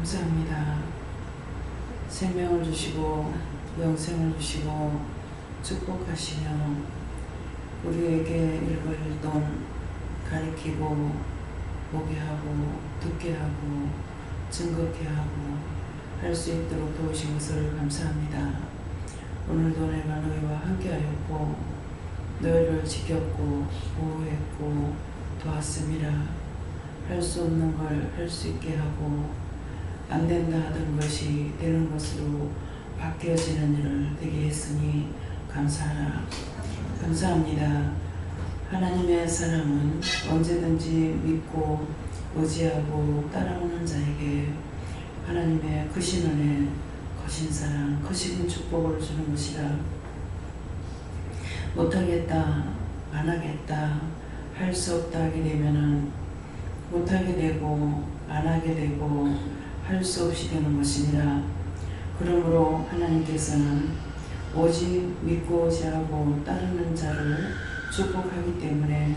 감사합니다. 생명을 주시고 영생을 주시고 축복하시며 우리에게 일거일동 가리키고 보게 하고 듣게 하고 증거케 하고 할 수 있도록 도우신 것을 감사합니다. 오늘도 내가 너희와 함께하였고 너희를 지켰고 보호했고 도왔음이라. 할 수 없는 걸 할 수 있게 하고 안 된다 하던 것이 되는 것으로 바뀌어지는 일을 되게 했으니 감사하라. 감사합니다. 하나님의 사랑은 언제든지 믿고 의지하고 따라오는 자에게 하나님의 크신 은혜, 크신 사랑, 크신 축복을 주는 것이라. 못하겠다, 안 하겠다, 할 수 없다 하게 되면은 못하게 되고 안 하게 되고 할 수 없이 되는 것이니라. 그러므로 하나님께서는 오직 믿고 의지하고 따르는 자를 축복하기 때문에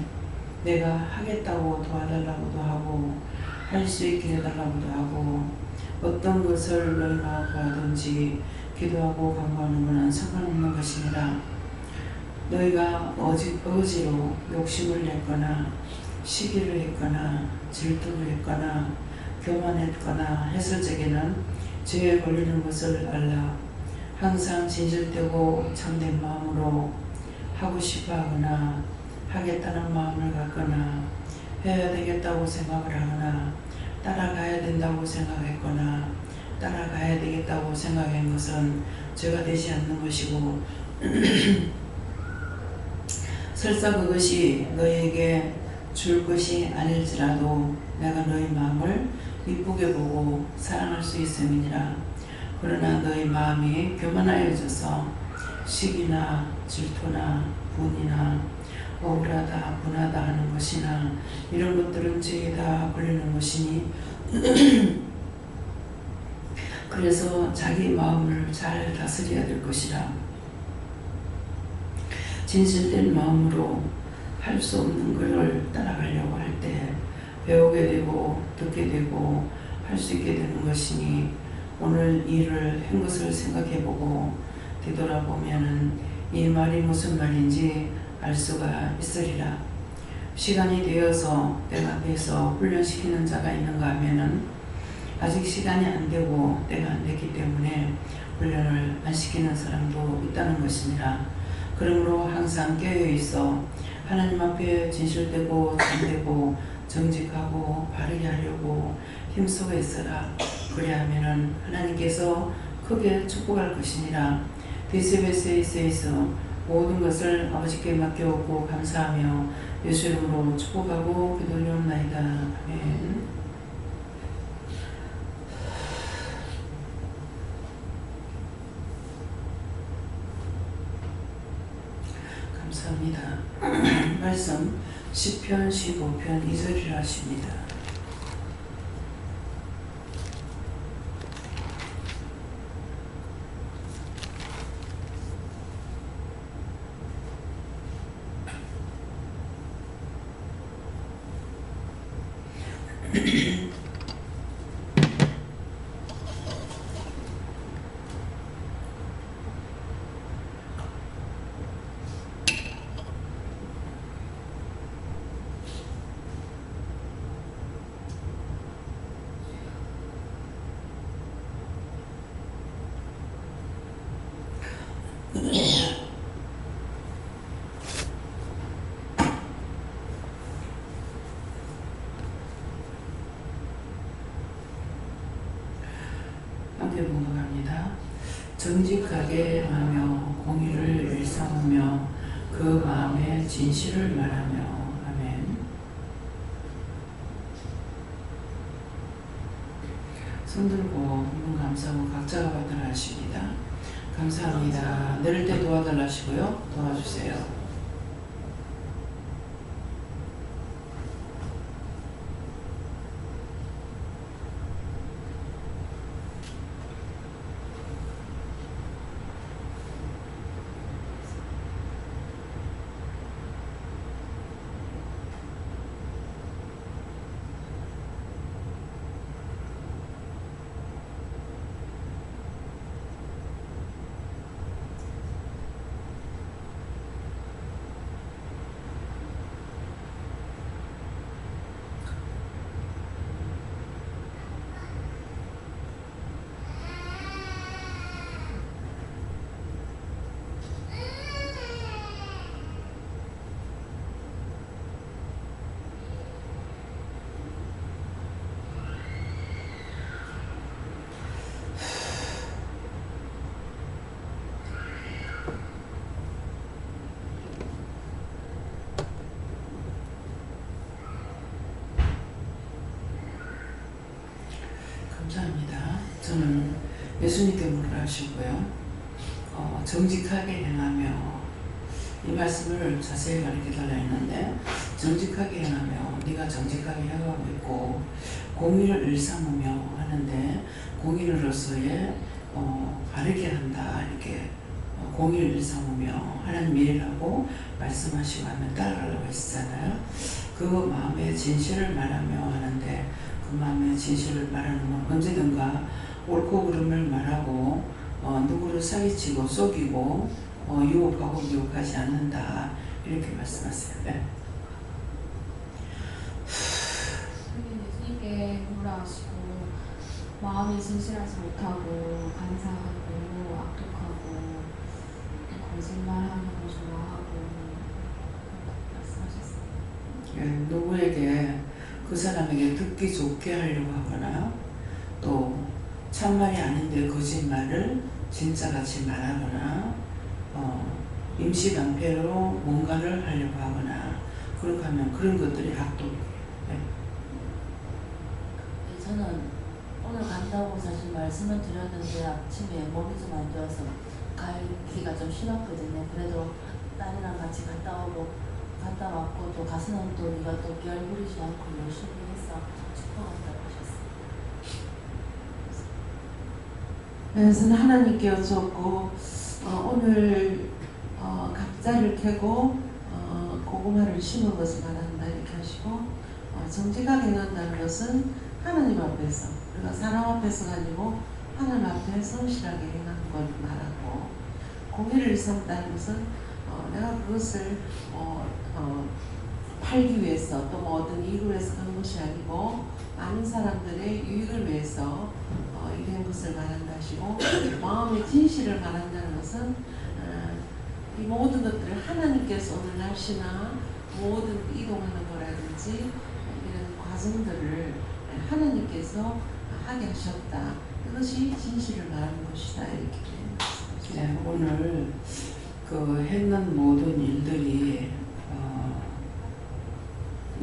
내가 하겠다고 도와달라고도 하고 할 수 있게 해달라고도 하고 어떤 것을 너희가 구하든지 기도하고 간구하는 것은 상관없는 것이니라. 너희가 어지로 욕심을 냈거나 시기를 했거나 질투를 했거나 교만했거나 했을 적에는 죄에 걸리는 것을 알라. 항상 진실되고 참된 마음으로 하고 싶어 하거나 하겠다는 마음을 갖거나 해야 되겠다고 생각을 하거나 따라가야 된다고 생각했거나 따라가야 되겠다고 생각한 것은 죄가 되지 않는 것이고 설사 그것이 너희에게 줄 것이 아닐지라도 내가 너희 마음을 이쁘게 보고 사랑할 수 있음이니라. 그러나 너희 마음이 교만하여져서 시기나 질투나 분이나 억울하다 분하다 하는 것이나 이런 것들은 죄에 다 걸리는 것이니 그래서 자기 마음을 잘 다스려야 될 것이라. 진실된 마음으로 할 수 없는 것을 따라가려고 할 때 배우게 되고 듣게 되고 할 수 있게 되는 것이니 오늘 일을 한 것을 생각해보고 되돌아보면은 이 말이 무슨 말인지 알 수가 있으리라. 시간이 되어서 때가 돼서 훈련시키는 자가 있는가 하면은 아직 시간이 안 되고 때가 안 됐기 때문에 훈련을 안 시키는 사람도 있다는 것이니라. 그러므로 항상 깨어있어 하나님 앞에 진실되고 참되고 정직하고 바르게 하려고 힘쓰고 있어라. 그래야면은 하나님께서 크게 축복할 것이니라. 데스베스에서 모든 것을 아버지께 맡겨오고 감사하며 예수 이름으로 축복하고 기도 올려옵나이다. 아멘. 감사합니다. 말씀 시편 15편 2절이라 하십니다. 함께 봉독합니다. 정직하게 하며 공의를 일삼으며 그 마음에 진실을 말하며. 아멘. 손들고 눈 감싸고 각자가 받으라 하십니다. 감사합니다. 내릴 때 도와달라 하시고요. 도와주세요. 예수님께 물으라 하시고요. 정직하게 행하며, 이 말씀을 자세히 가르쳐 달라 했는데, 정직하게 행하며, 네가 정직하게 행하고 있고 공의를 일삼으며 하는데, 공의로서의 바르게 한다, 이렇게 공의를 일삼으며 하나님 일이라고 말씀하시고 하면 따라가려고 했잖아요. 그 마음의 진실을 말하며 하는데, 그 마음의 진실을 말하는 건 언제든가 옳고 그름을 말하고 누구를 사기치고 속이고 유혹하고 미혹하지 않는다, 이렇게 말씀하세요. 네. 예수님께 물으라 하시고 마음이 진실하지 못하고 간사하고 악독하고 거짓말하는 거 좋아하고 말씀하셨어요. 예, 누구에게 그 사람에게 듣기 좋게 하려고 하거나 또 참말이 아닌데 거짓말을 진짜같이 말하거나 임시방패로 뭔가를 하려고 하거나 그렇게 하면 그런 것들이 악독이에요. 네. 저는 오늘 간다고 사실 말씀을 드렸는데 아침에 몸이 좀 안 좋아서 가기가 좀 싫었거든요. 그래도 딸이랑 같이 갔다 왔고 또 가서는 또 네가 또 결 부리지 않고 열심히 해서 축복한다고 하셨어요. 그래서 하나님께 여쭙고 오늘 각자를 켜고 고구마를 심은 것을 말한다, 이렇게 하시고 정직하게 행한다는 것은 하나님 앞에서, 우리가 사람 앞에서가 아니고 하나님 앞에 성실하게 행하는 걸 말하고, 공의를 일삼다는 것은 내가 그것을 팔기 위해서 또 뭐 어떤 이익을 위해서 하는 것이 아니고 많은 사람들의 유익을 위해서 이렇게 한 것을 말한다 하시고, 마음의 진실을 말한다는 것은 이 모든 것들을 하나님께서 오늘 날씨나 모든 이동하는 거라든지 이런 과정들을 하나님께서 하게 하셨다, 이것이 진실을 말하는 것이다, 이렇게 말씀하셨습니다. 네, 오늘 그 했는 모든 일들이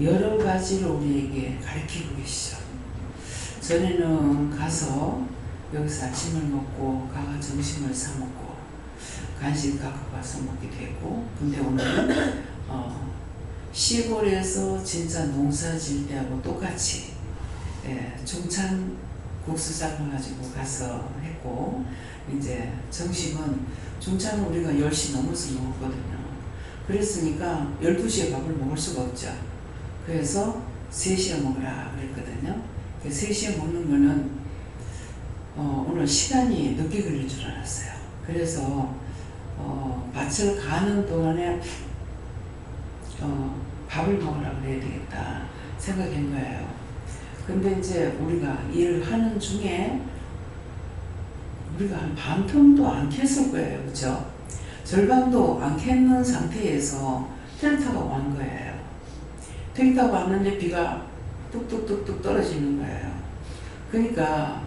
여러 가지로 우리에게 가르치고 계시죠. 전에는 가서 여기서 아침을 먹고 가가 점심을 사 먹고 간식 갖고 가서 먹게 되고, 근데 오늘은 시골에서 진짜 농사 지을 때하고 똑같이 중창 국수 삶아가지고 가서 했고, 이제 점심은 중창은 우리가 10시 넘어서 먹었거든요. 그랬으니까 12시에 밥을 먹을 수가 없죠. 그래서 3시에 먹으라 그랬거든요. 3시에 먹는 거는 오늘 시간이 늦게 걸릴 줄 알았어요. 그래서 밭을 가는 동안에 밥을 먹으라 그래야 되겠다 생각한 거예요. 근데 이제 우리가 일을 하는 중에 우리가 한 반틈도 안 켰을 거예요. 그렇죠? 절반도 안 켰는 상태에서 텐트가 온 거예요. 텐트가 왔는데 비가 뚝뚝뚝뚝 떨어지는 거예요. 그러니까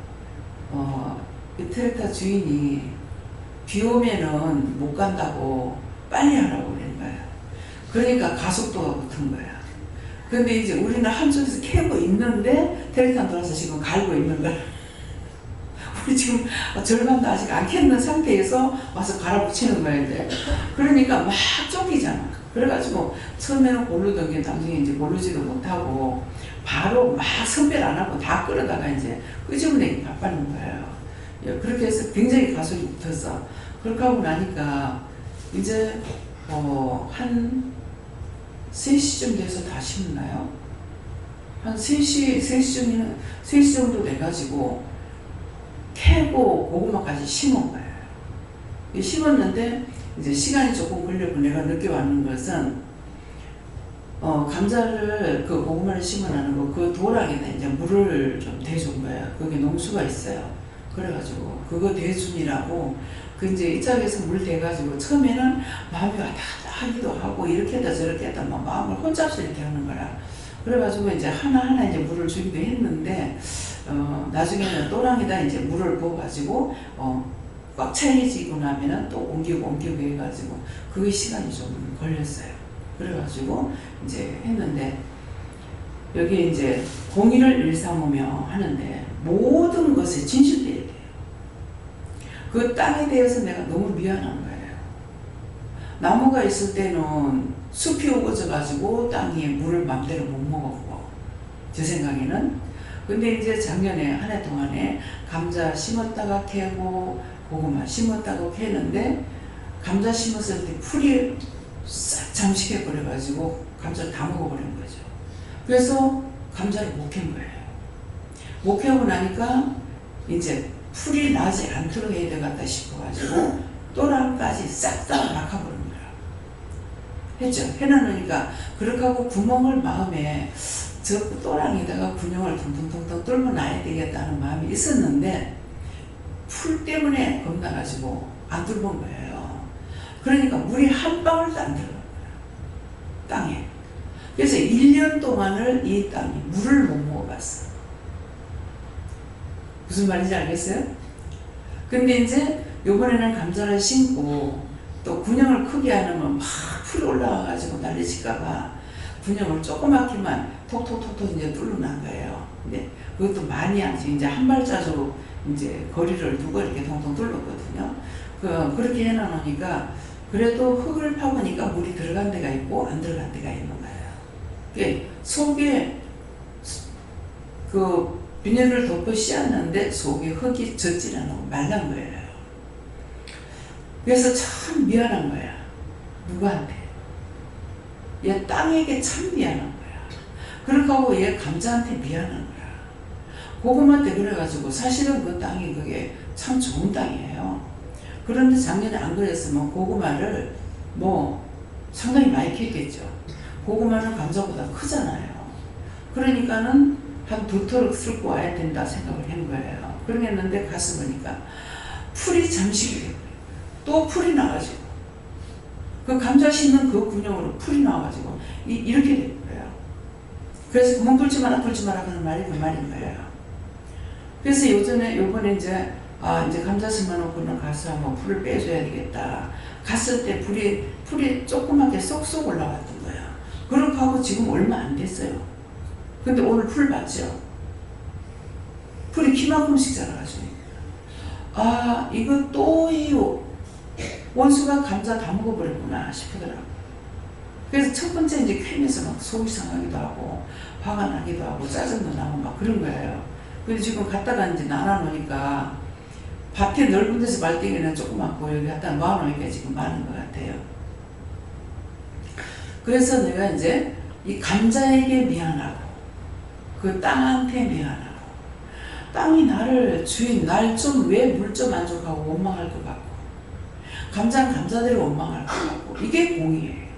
이 트랙터 주인이 비 오면은 못 간다고 빨리 하라고 그런 거예요. 그러니까 가속도가 붙은 거야. 근데 이제 우리는 한쪽에서 캐고 있는데 트랙터 들어와서 지금 갈고 있는 거야. 우리 지금 절반도 아직 안 캤는 상태에서 와서 갈아붙이는 거야, 이제. 그러니까 막 쫓기잖아. 그래가지고 처음에는 고르던 게 나중에 이제 고르지도 못하고 바로 막 선별 안 하고 다 끌어다가 이제 끄집어내기 바빠는 거예요. 그렇게 해서 굉장히 가속이 붙었어. 그렇게 하고 나니까 이제 한 3시쯤 돼서 다 심나요? 한 3시 정도 돼가지고 캐고 고구마까지 심은 거예요. 심었는데 이제 시간이 조금 걸렸고 내가 늦게 왔는 것은 감자를 그 고구마를 심어놓는 거 그 도랑에다 이제 물을 좀 대준 거예요. 거기 농수가 있어요. 그래가지고 그거 대준이라고 그 이제 이쪽에서 물 대가지고 처음에는 마음이 왔다 갔다 하기도 하고 이렇게 했다 저렇게 했다 막 마음을 혼잡서 이렇게 하는 거라. 그래가지고 이제 하나하나 이제 물을 주기도 했는데 나중에는 또랑에다 이제 물을 부어가지고 꽉 차해지고 나면은 또 옮기고 해가지고 그게 시간이 좀 걸렸어요. 그래가지고 이제 했는데 여기 이제 공의를 일삼으며 하는데 모든 것에 진실돼야 돼요. 그 땅에 대해서 내가 너무 미안한 거예요. 나무가 있을 때는 숲이 우거져 가지고 땅이 물을 맘대로 못 먹었고, 제 생각에는. 근데 이제 작년에 한 해 동안에 감자 심었다가 캐고 고구마 심었다가 캐는데, 감자 심었을 때 풀이 싹 잠식해 버려 가지고 감자를 다 먹어버린 거죠. 그래서 감자를 못 캔 거예요. 못 캐고 나니까 이제 풀이 나지 않도록 해야 되겠다 싶어가지고 또랑까지 싹 다 막아버린 거야. 했죠. 해놔놓으니까 그렇게 하고 구멍을 마음에 저 또랑에다가 구멍을 퉁퉁퉁퉁 뚫어놔야 되겠다는 마음이 있었는데 풀 때문에 겁나가지고 안 뚫은 거예요. 그러니까 물이 한 방울도 안 들어간 거야. 땅에. 그래서 1년 동안을 이 땅이 물을 못 먹어봤어. 무슨 말인지 알겠어요? 근데 이제 요번에는 감자를 심고 또 군형을 크게 하면 막 풀이 올라와가지고 난리칠까봐 군형을 조그맣게만 톡톡톡톡 이제 뚫어놓은 거예요. 근데 그것도 많이 아니지. 이제 한 발자주로 이제 거리를 두고 이렇게 통통 뚫었거든요. 그렇게 해놔놓으니까 그래도 흙을 파보니까 물이 들어간 데가 있고 안 들어간 데가 있는 거예요. 속에 그 비닐을 덮어 씌웠는데 속에 흙이 젖질 않고 말란 거예요. 그래서 참 미안한 거야. 누구한테? 얘 땅에게 참 미안한 거야. 그렇게 하고 얘 감자한테 미안한 거야. 고구마 때 그래가지고 사실은 그 땅이 그게 참 좋은 땅이에요. 그런데 작년에 안 그랬으면 고구마를 뭐 상당히 많이 캤겠죠. 고구마는 감자보다 크잖아요. 그러니까는 한 2터럭 쓸고 와야 된다 생각을 한 거예요. 그러겠는데 가서 보니까 풀이 잠식이 되고 또 풀이 나가지고 그 감자 심는 그 군형으로 풀이 나와가지고 이렇게 된 거예요. 그래서 구멍 뚫지 마라 하는 말이 그 말인 거예요. 그래서 요번에 이제 이제 감자 심어놓고는 가서 한번 풀을 빼줘야 되겠다. 갔을 때 풀이 조그맣게 쏙쏙 올라왔던 거야. 그렇게 하고 지금 얼마 안 됐어요. 근데 오늘 풀 봤죠? 풀이 키만큼씩 자라가지고 이거 또 이 원수가 감자 다 먹어버렸구나 싶더라고. 그래서 첫 번째 이제 캐면서 막 속이 상하기도 하고 화가 나기도 하고 짜증도 나고 막 그런 거예요. 근데 지금 갖다가 이제 나눠놓으니까 밭에 넓은 데서 말대기는 조그맣고 여기 갖다 놓아놓으니까 지금 많은 것 같아요. 그래서 내가 이제 이 감자에게 미안하고 그 땅한테 미안하고 땅이 나를 주인 날 좀 왜 물 좀 안 족하고 원망할 것 같고 감자는 감자대로 원망할 것 같고 이게 공이에요.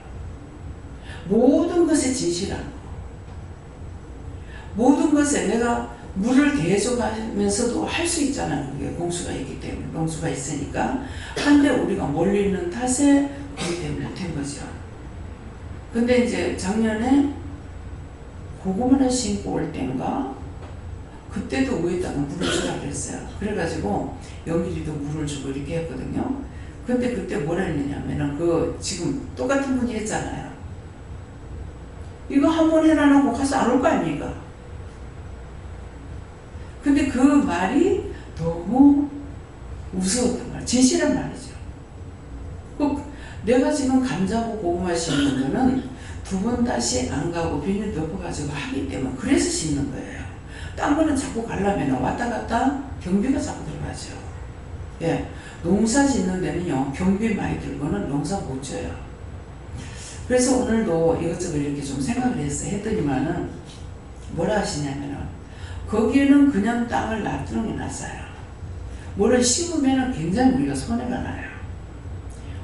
모든 것에 진실한 거. 모든 것에 내가 물을 대줘가면서도 할 수 있잖아요. 그게 공수가 있기 때문에 공수가 있으니까 한데 우리가 몰리는 탓에 그렇게 못한 거죠. 근데 이제 작년에 고구마를 심고 올 때인가 그때도 위에다가 물을 주라 그랬어요. 그래가지고 영일이도 물을 주고 이렇게 했거든요. 근데 그때 뭐라 했느냐면은 지금 똑같은 분이 했잖아요. 이거 한 번 해놔놓고 가서 안 올 거 아닙니까? 근데 그 말이 너무 무서웠던 거야. 진실한 말이죠. 내가 지금 감자고 고구마 심는 거는 2번 다시 안 가고 비닐 덮어가지고 하기 때문에 그래서 심는 거예요. 딴 거는 자꾸 가려면 왔다 갔다 경비가 자꾸 들어가죠. 예, 농사 짓는 데는요 경비 많이 들고는 농사 못 져요. 그래서 오늘도 이것저것 이렇게 좀 생각을 했더니만은 뭐라 하시냐면은 거기에는 그냥 땅을 놔두는 게 낫어요. 뭐를 심으면은 굉장히 우리가 손해가 나요.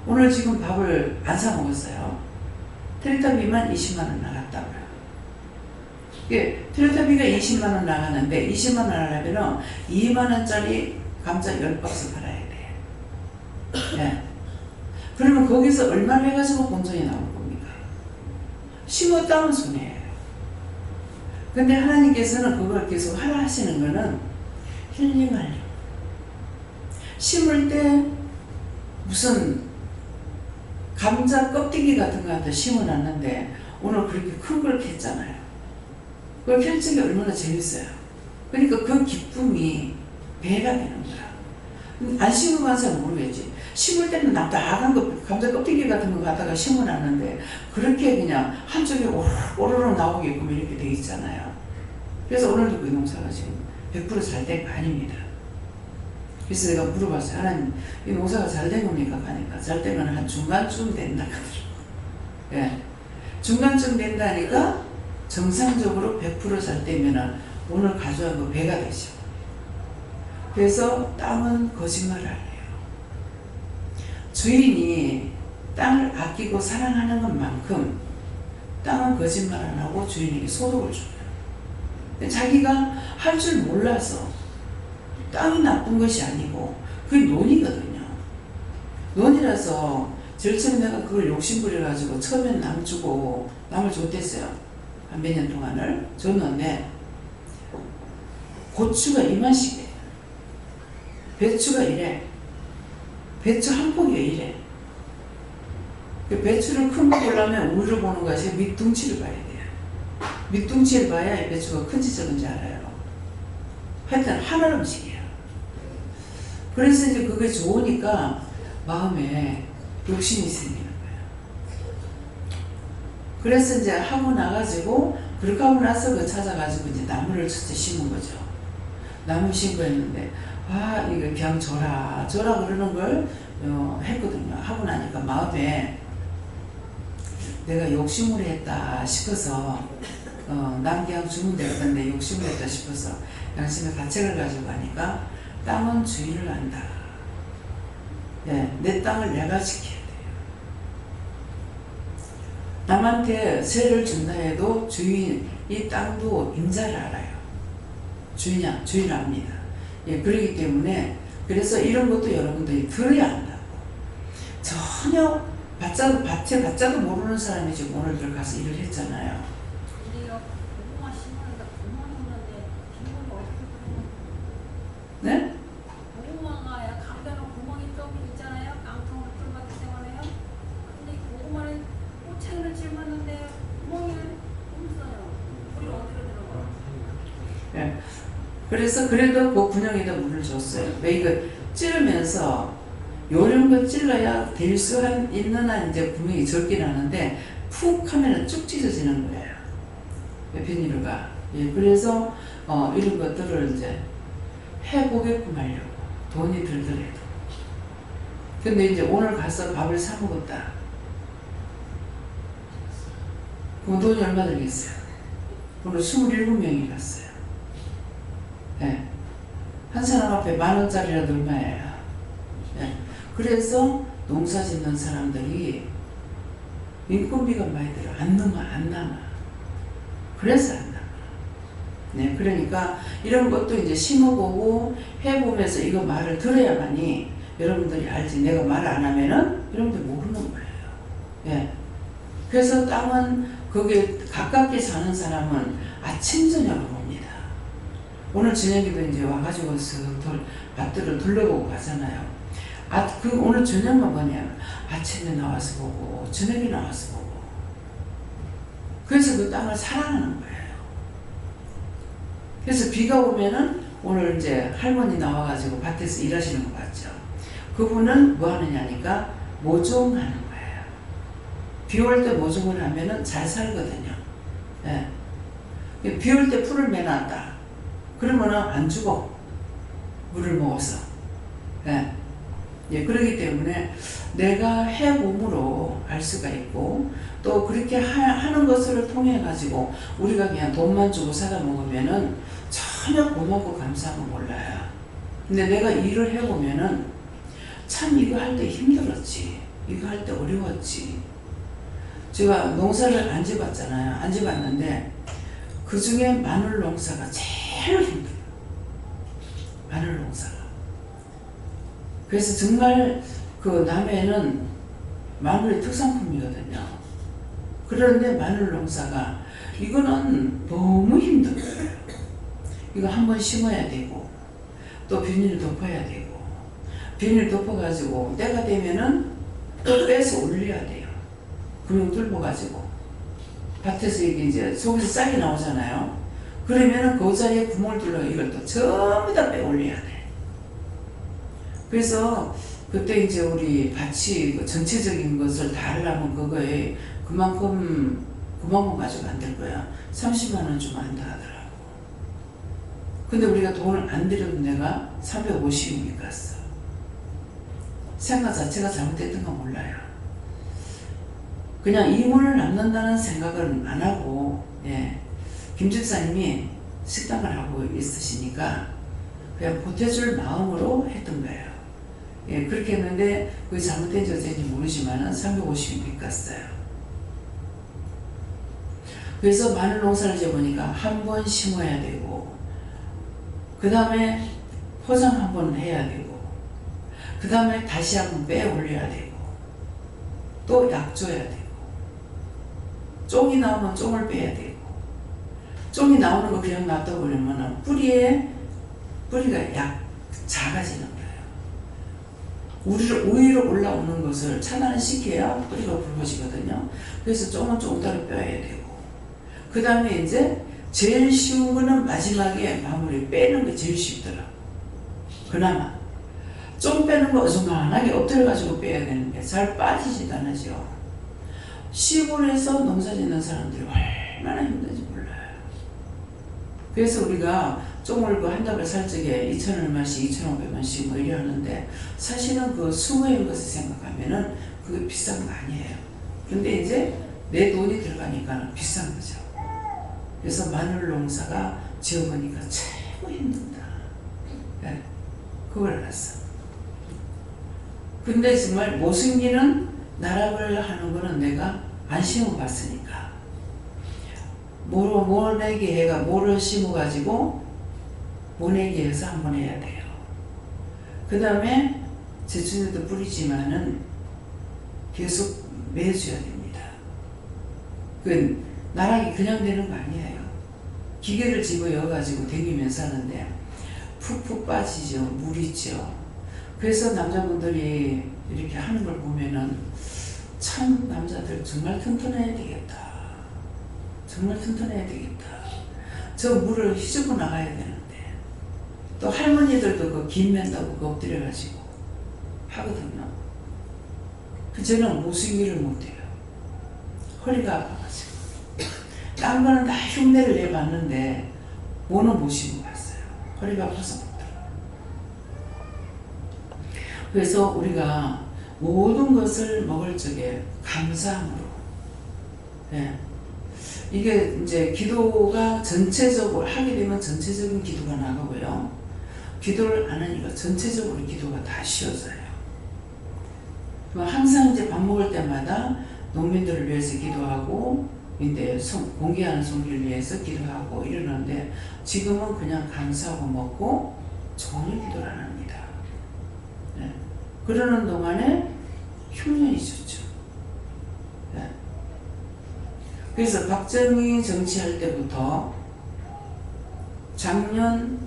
오늘 지금 밥을 안 사 먹었어요. 트랙터비만 20만 원 나갔다고요. 트랙터비가 20만 원 나가는데 20만 원 하려면 2만 원짜리 감자 10박스 팔아야 돼. 예. 그러면 거기서 얼마를 해가지고 본전이 나올 겁니까? 심었다면 손해예요. 근데 하나님께서는 그걸 계속 하라 하시는 거는 힐링하려. 심을 때 무슨 감자 껍데기 같은 거 갖다 심어놨는데 오늘 그렇게 큰 걸 캤잖아요. 그걸 펼치기 얼마나 재밌어요. 그러니까 그 기쁨이 배가 되는 거야. 안 심은 감사는 모르겠지. 심을 때는 납작한 거, 감자 껍데기 같은 거 갖다가 심어놨는데 그렇게 그냥 한쪽에 오르르 나오게끔 이렇게 돼 있잖아요. 그래서 오늘도 그 농사가 지금 100% 잘 된 거 아닙니다. 그래서 내가 물어봤어요. 하나님, 이 농사가 잘 된 겁니까? 하니까 잘 된 건 한 중간쯤 된다 하더라고요. 예. 중간쯤 된다니까 정상적으로 100% 잘 되면은 오늘 가져간 거 배가 되죠. 그래서 땅은 거짓말을 안 해요. 주인이 땅을 아끼고 사랑하는 것만큼 땅은 거짓말 안 하고 주인에게 소득을 줘요. 근데 자기가 할 줄 몰라서 땅이 나쁜 것이 아니고 그게 논이거든요. 논이라서 제일 처음에 내가 그걸 욕심부려가지고 처음엔 남 주고 남을 줬댔어요. 한 몇 년 동안을 줬는데 고추가 이만씩이에요. 배추가 이래. 배추 한 포기가 이래. 배추를 큰 거 보려면 우리를 보는 것이 밑둥치를 봐야 돼요. 밑둥치를 봐야 이 배추가 큰지 작은지 알아요. 하여튼 하늘 음식이에요. 그래서 이제 그게 좋으니까 마음에 욕심이 생기는 거예요. 그래서 이제 하고 나가지고 그렇게 하고 나서 그 찾아가지고 이제 나무를 첫째 심은 거죠. 나무 심고했는데 아 이거 그냥 줘라 그러는 걸 했거든요. 하고 나니까 마음에 내가 욕심을 했다 싶어서 남 그냥 주면 되겠는데 욕심을 했다 싶어서 양심의 가책을 가지고 가니까 땅은 주인을 안다. 예, 내 땅을 내가 지켜야 돼요. 남한테 세를 준다 해도 주인, 이 땅도 임자를 알아요. 주인 압니다. 예, 그렇기 때문에 그래서 이런 것도 여러분들이 들어야 한다고. 전혀 밭에 받자도 모르는 사람이 지금 오늘 들어가서 일을 했잖아요. 우리가 고구마 심었는데 고구마 심었는데 비료가 어떻게 네? 고구마가 강변에 구멍이 조금 있잖아요. 깡통을 뚫받기 때문에요. 근데 고구마는 꼬챙이를 찔렀는데 구멍이 없어요. 물이 어디로 들어가요? 예. 그래서 그래도 그 군형에다 물을 줬어요. 왜 이거 찌르면서 요런 거 찔러야 될 수 있는 한 이제 구멍이 적긴 하는데 푹 하면은 쭉 찢어지는 거예요. 비닐가. 예, 그래서 이런 것들을 이제 해보게끔 하려고 돈이 들더라도. 근데 이제 오늘 가서 밥을 사 먹었다. 그럼 돈이 얼마 들겠어요? 오늘 27명이 갔어요. 예. 한 사람 앞에 10,000원짜리라도 얼마예요? 예. 그래서 농사 짓는 사람들이 인건비가 많이 들어. 안 남아. 그래서 안 남아. 네, 그러니까 이런 것도 이제 심어보고 해보면서 이거 말을 들어야만이 여러분들이 알지. 내가 말을 안 하면은 여러분들 모르는 거예요. 예. 그래서 땅은 거기에 가깝게 사는 사람은 아침 저녁으로 옵니다. 오늘 저녁에도 이제 와가지고 밭들을 둘러보고 가잖아요. 오늘 저녁만 뭐냐? 아침에 나와서 보고, 저녁에 나와서 보고. 그래서 그 땅을 사랑하는 거예요. 그래서 비가 오면은 오늘 이제 할머니 나와가지고 밭에서 일하시는 거 봤죠? 그분은 뭐 하느냐니까 모종하는 거예요. 비 올 때 모종을 하면은 잘 살거든요. 예. 비 올 때 풀을 매놨다. 그러면은 안 죽어. 물을 먹어서. 예. 예, 그렇기 때문에 내가 해봄으로 알 수가 있고 또 그렇게 하는 것을 통해 가지고 우리가 그냥 돈만 주고 사다 먹으면은 전혀 고맙고 감사한 거 몰라요. 근데 내가 일을 해보면은 참 이거 할 때 힘들었지. 이거 할 때 어려웠지. 제가 농사를 안 지봤잖아요. 안 지봤는데 그 중에 마늘 농사가 제일 힘들어요. 마늘 농사가. 그래서 정말 그 남해는 마늘이 특산품이거든요. 그런데 마늘 농사가 이거는 너무 힘든 거예요. 이거 한번 심어야 되고 또 비닐 덮어야 되고 비닐 덮어가지고 때가 되면은 또 빼서 올려야 돼요. 구멍 뚫어가지고 밭에서 이게 속에서 싹이 나오잖아요. 그러면은 그 자리에 구멍을 뚫어 이걸 또 전부 다 빼 올려야 돼. 그래서 그때 이제 우리 밭이 그 전체적인 것을 다 하려면 그거에 그만큼 가지고 안 될 거야. 30만 원 주면 안다 하더라고. 근데 우리가 돈을 안 들여도 내가 350이 갔어. 생각 자체가 잘못됐던가 몰라요. 그냥 이문을 남는다는 생각은 안 하고, 예. 김 집사님이 식당을 하고 있으시니까 그냥 보태줄 마음으로 했던 거예요. 예, 그렇게 했는데 그게 잘못된지 어쩐지 모르지만은 350이 빚 갔어요. 그래서 마늘 농사를 지어보니까 한 번 심어야 되고, 그 다음에 포장 한 번 해야 되고, 그 다음에 다시 한 번 빼 올려야 되고, 또 약 줘야 되고, 쫑이 나오면 쫑을 빼야 되고, 쫑이 나오는 거 그냥 놔둬버리면 뿌리가 약 작아지는 거예요. 위로 올라오는 것을 차단을 시켜야 뿌리가 굵어지거든요. 그래서 쫑은 쫑 따로 빼야 되고, 그 다음에 이제 제일 쉬운 거는 마지막에 마무리 빼는 게 제일 쉽더라. 그나마 쫑 빼는 거 어중간하게 엎드려가지고 빼야 되는 게 잘 빠지지도 않으죠. 시골에서 농사 짓는 사람들이 얼마나 힘든지 몰라요. 그래서 우리가 쫑을 한 답을 살 적에 2,000 얼마씩 2,500원씩 뭐 이래 하는데, 사실은 그 수고인 것을 생각하면은 그게 비싼 거 아니에요. 근데 이제 내 돈이 들어가니까 비싼 거죠. 그래서 마늘 농사가 지어보니까 최고 힘든다. 네, 그걸 알았어. 근데 정말 모승기는 나락을 하는 거는 내가 안 심어봤으니까. 모내기 해가 모를 심어가지고 모내기 해서 한번 해야 돼요. 그 다음에 제춘에도 뿌리지만은 계속 매줘야 됩니다. 그 나락이 그냥 되는 거 아니에요. 기계를 집어여가지고 댕기면서 하는데 푹푹 빠지죠. 물 있죠. 그래서 남자분들이 이렇게 하는 걸 보면은 참 남자들 정말 튼튼해야 되겠다. 정말 튼튼해야 되겠다. 저 물을 휘주고 나가야 되는데, 또 할머니들도 그 긴 맨다고 그거 엎드려가지고 하거든요. 그 저는 모시기를 못해요. 허리가 아파가지고. 딴 거는 다 흉내를 내봤는데 뭐는 모시고 갔어요. 허리가 아파서 못해요. 그래서 우리가 모든 것을 먹을 적에 감사함으로, 예. 이게 이제 기도가 전체적으로 하게 되면 전체적인 기도가 나가고요. 기도를 안 하니까 전체적으로 기도가 다 쉬워져요. 항상 이제 밥 먹을 때마다 농민들을 위해서 기도하고, 이제 공기하는 송기를 위해서 기도하고 이러는데, 지금은 그냥 감사하고 먹고 전혀 기도를 안 합니다. 네. 그러는 동안에 흉년이 좋죠. 네. 그래서 박정희 정치할 때부터 작년,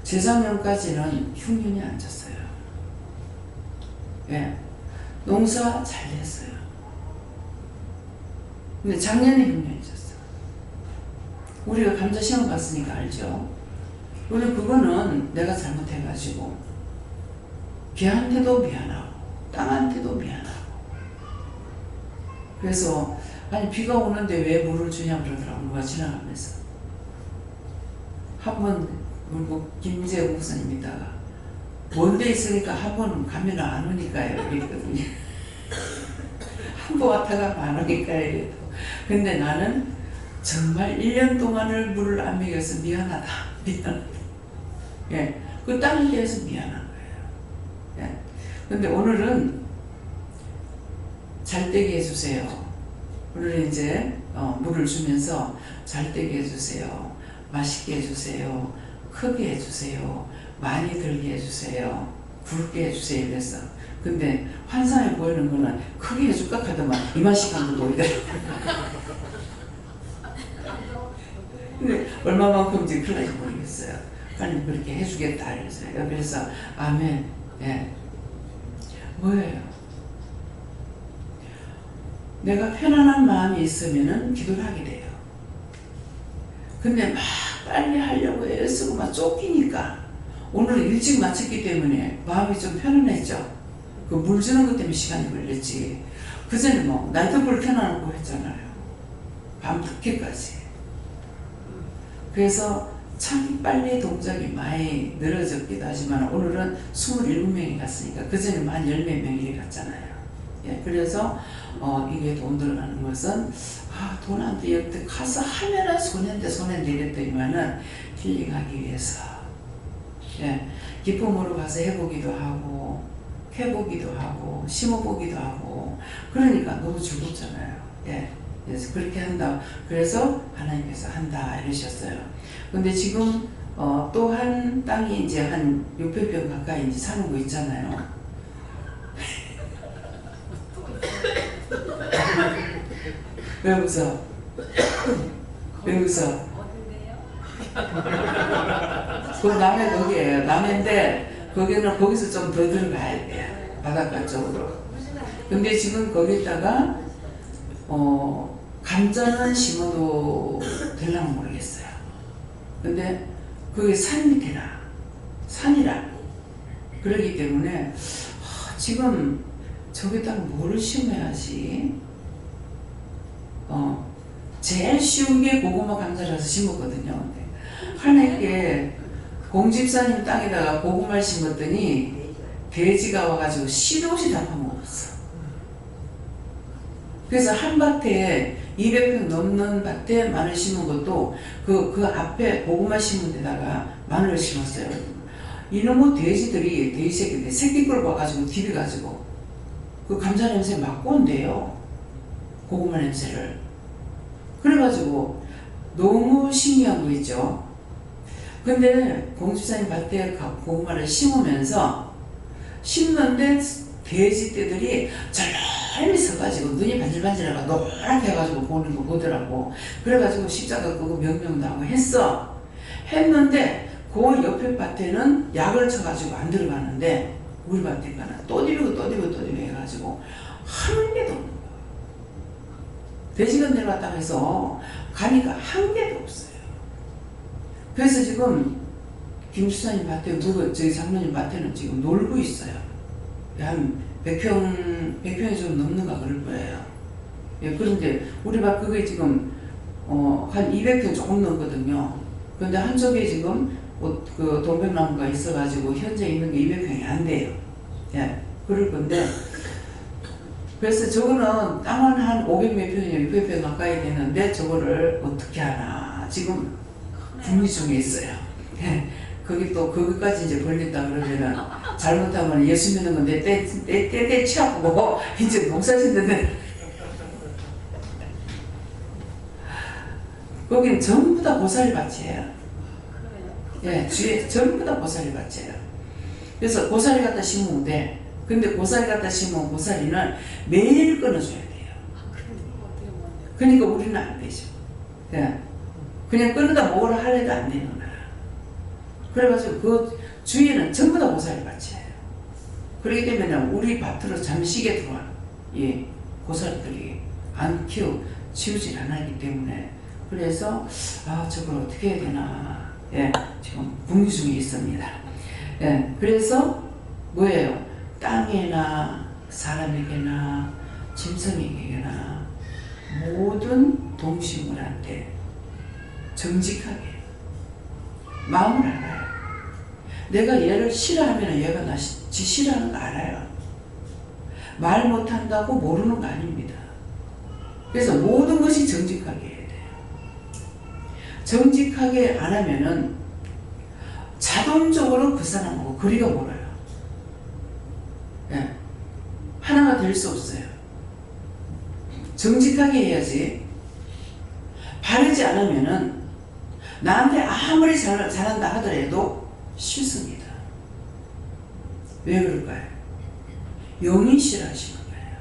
재작년까지는 흉년이 안 졌어요. 예. 농사 잘 됐어요. 근데 작년에 흉년이 졌어요. 우리가 감자 심어봤으니까 알죠? 우리 그거는 내가 잘못해가지고 개한테도 미안하고 땅한테도 미안하고, 그래서 아니 비가 오는데 왜 물을 주냐 그러더라고. 누가 지나가면서 한번 물고 김재우 목사님이다가 먼데 있으니까 한 번 가면 안 오니까요 이랬거든요. 한 번 왔다가 안 오니까요 이래도. 근데 나는 정말 1년 동안을 물을 안 먹여서 미안하다. 미안하다. 예, 그 땅에 대해서 미안한 거예요. 예. 근데 오늘은 잘되게 해주세요. 오늘은 이제 물을 주면서 잘되게 해주세요. 맛있게 해주세요. 크게 해주세요. 많이 들게 해주세요. 굵게 해주세요. 이랬어. 근데 환상에 보이는 거는 크게 해줄까 하더만 이만씩한 거 보이더라고요. 근데 얼마만큼인지 그런지 모르겠어요. 하나님 그렇게 해주겠다 이랬어요. 그래서 아멘. 예. 뭐예요? 내가 편안한 마음이 있으면은 기도를 하게 돼요. 근데 막 빨리 하려고 애쓰고 막 쫓기니까 오늘은 일찍 마쳤기 때문에 마음이 좀 편안했죠. 그 물 주는 것 때문에 시간이 걸렸지. 그전에 뭐 나이트볼 켜놔놓고 했잖아요. 밤 늦게까지. 그래서 참 빨리 동작이 많이 늘어졌기도 하지만 오늘은 27명이 갔으니까 그전에 한 10몇 명이 갔잖아요. 예, 그래서 이게 돈 들어가는 것은 돈 안 돼. 여태 가서 하면은 손해인데 이랬더니만은 힐링하기 위해서 예, 기쁨으로 가서 해보기도 하고 해보기도 하고 심어보기도 하고 그러니까 너무 즐겁잖아요. 예, 그래서 그렇게 한다. 그래서 하나님께서 한다 이러셨어요. 근데 지금 또 한 땅이 이제 한 600평 가까이 이제 사는 거 있잖아요. 왜 웃어? 왜 웃어? 어딘데요? 그 남해 거기에요. 남해인데 거기서 좀 더 들어가야 돼요. 바닷가 쪽으로. 근데 지금 거기다가 감자는 심어도 될려면 모르겠어요. 근데 그게 산 밑이라 산이라 그러기 때문에 지금 저기다가 뭐를 심어야지. 제일 쉬운 게 고구마 감자라서 심었거든요. 근데 하나님께 공집사님 땅에다가 고구마를 심었더니 돼지가 와가지고 씨도시 다 파먹었어. 그래서 한 밭에 200평 넘는 밭에 마늘 심은 것도 그 앞에 고구마 심은 데다가 마늘을 심었어요. 이놈의 돼지들이 돼지 새끼들 새끼 끌고 와가지고 디벼가지고 그 감자 냄새 맡고 온대요. 고구마 냄새를. 그래가지고 너무 신기한 거 있죠. 근데 공집사님 밭에 고구마를 심으면서 심는데 돼지떼들이 절미 서가지고 눈이 반질반질하고 노랗게 해가지고 보는 거 보더라고. 그래가지고 십자가 끄고 명명도 하고 했는데 그 옆에 밭에는 약을 쳐가지고 안 들어가는데 우리 밭에 가는 또 디비고 해가지고 한 개도 없는 거야. 돼지가 내려갔다고 해서 가니까 한 개도 없어요. 그래서 지금 김수사님 밭에 저희 장로님 밭에는 지금 놀고 있어요. 한 100평이 좀 넘는가 그럴 거예요. 예, 그런데 우리 밭 그게 지금 한 200평 조금 넘거든요. 그런데 한쪽에 지금 그 동백나무가 있어가지고 현재 있는 게 200평이 안 돼요. 예, 그럴 건데 그래서 저거는 땅은 한 500몇 평이냐 600평 가까이 되는데 저거를 어떻게 하나 지금 궁리 중에 있어요. 예, 거기 또 거기까지 이제 걸린다 그러면은 잘못하면 예수 믿는 건 때 치아프고 이제 농사 짓는데 거긴 전부 다 고사리 밭이에요. 예, 주위에 전부 다 고사리 밭이에요. 그래서 고사리 갖다 심으면 돼. 근데 고사리 갖다 심으면 고사리는 매일 끊어줘야 돼요. 그러니까 우리는 안 되죠. 예. 그냥 끊어다 먹으라 하려도 안 되는 거야. 그래가지고 그 주위에는 전부 다 고사리 밭이에요. 그렇기 때문에 우리 밭으로 잠시게 들어와. 예, 고사리들이 안 치우질 않았기 때문에 그래서 저걸 어떻게 해야 되나. 예, 지금 궁리 중에 있습니다. 예, 그래서 뭐예요? 땅에나 사람에게나 짐승에게나 모든 동식물한테 정직하게 마음을 알아요. 내가 얘를 싫어하면 얘가 지 싫어하는 거 알아요. 말 못한다고 모르는 거 아닙니다. 그래서 모든 것이 정직하게 해야 돼요. 정직하게 안 하면은 자동적으로 그 사람하고 거리가 멀어요. 예. 하나가 될 수 없어요. 정직하게 해야지. 바르지 않으면은 나한테 아무리 잘한다 하더라도 싫습니다. 왜 그럴까요? 영이 싫어하시는 거예요.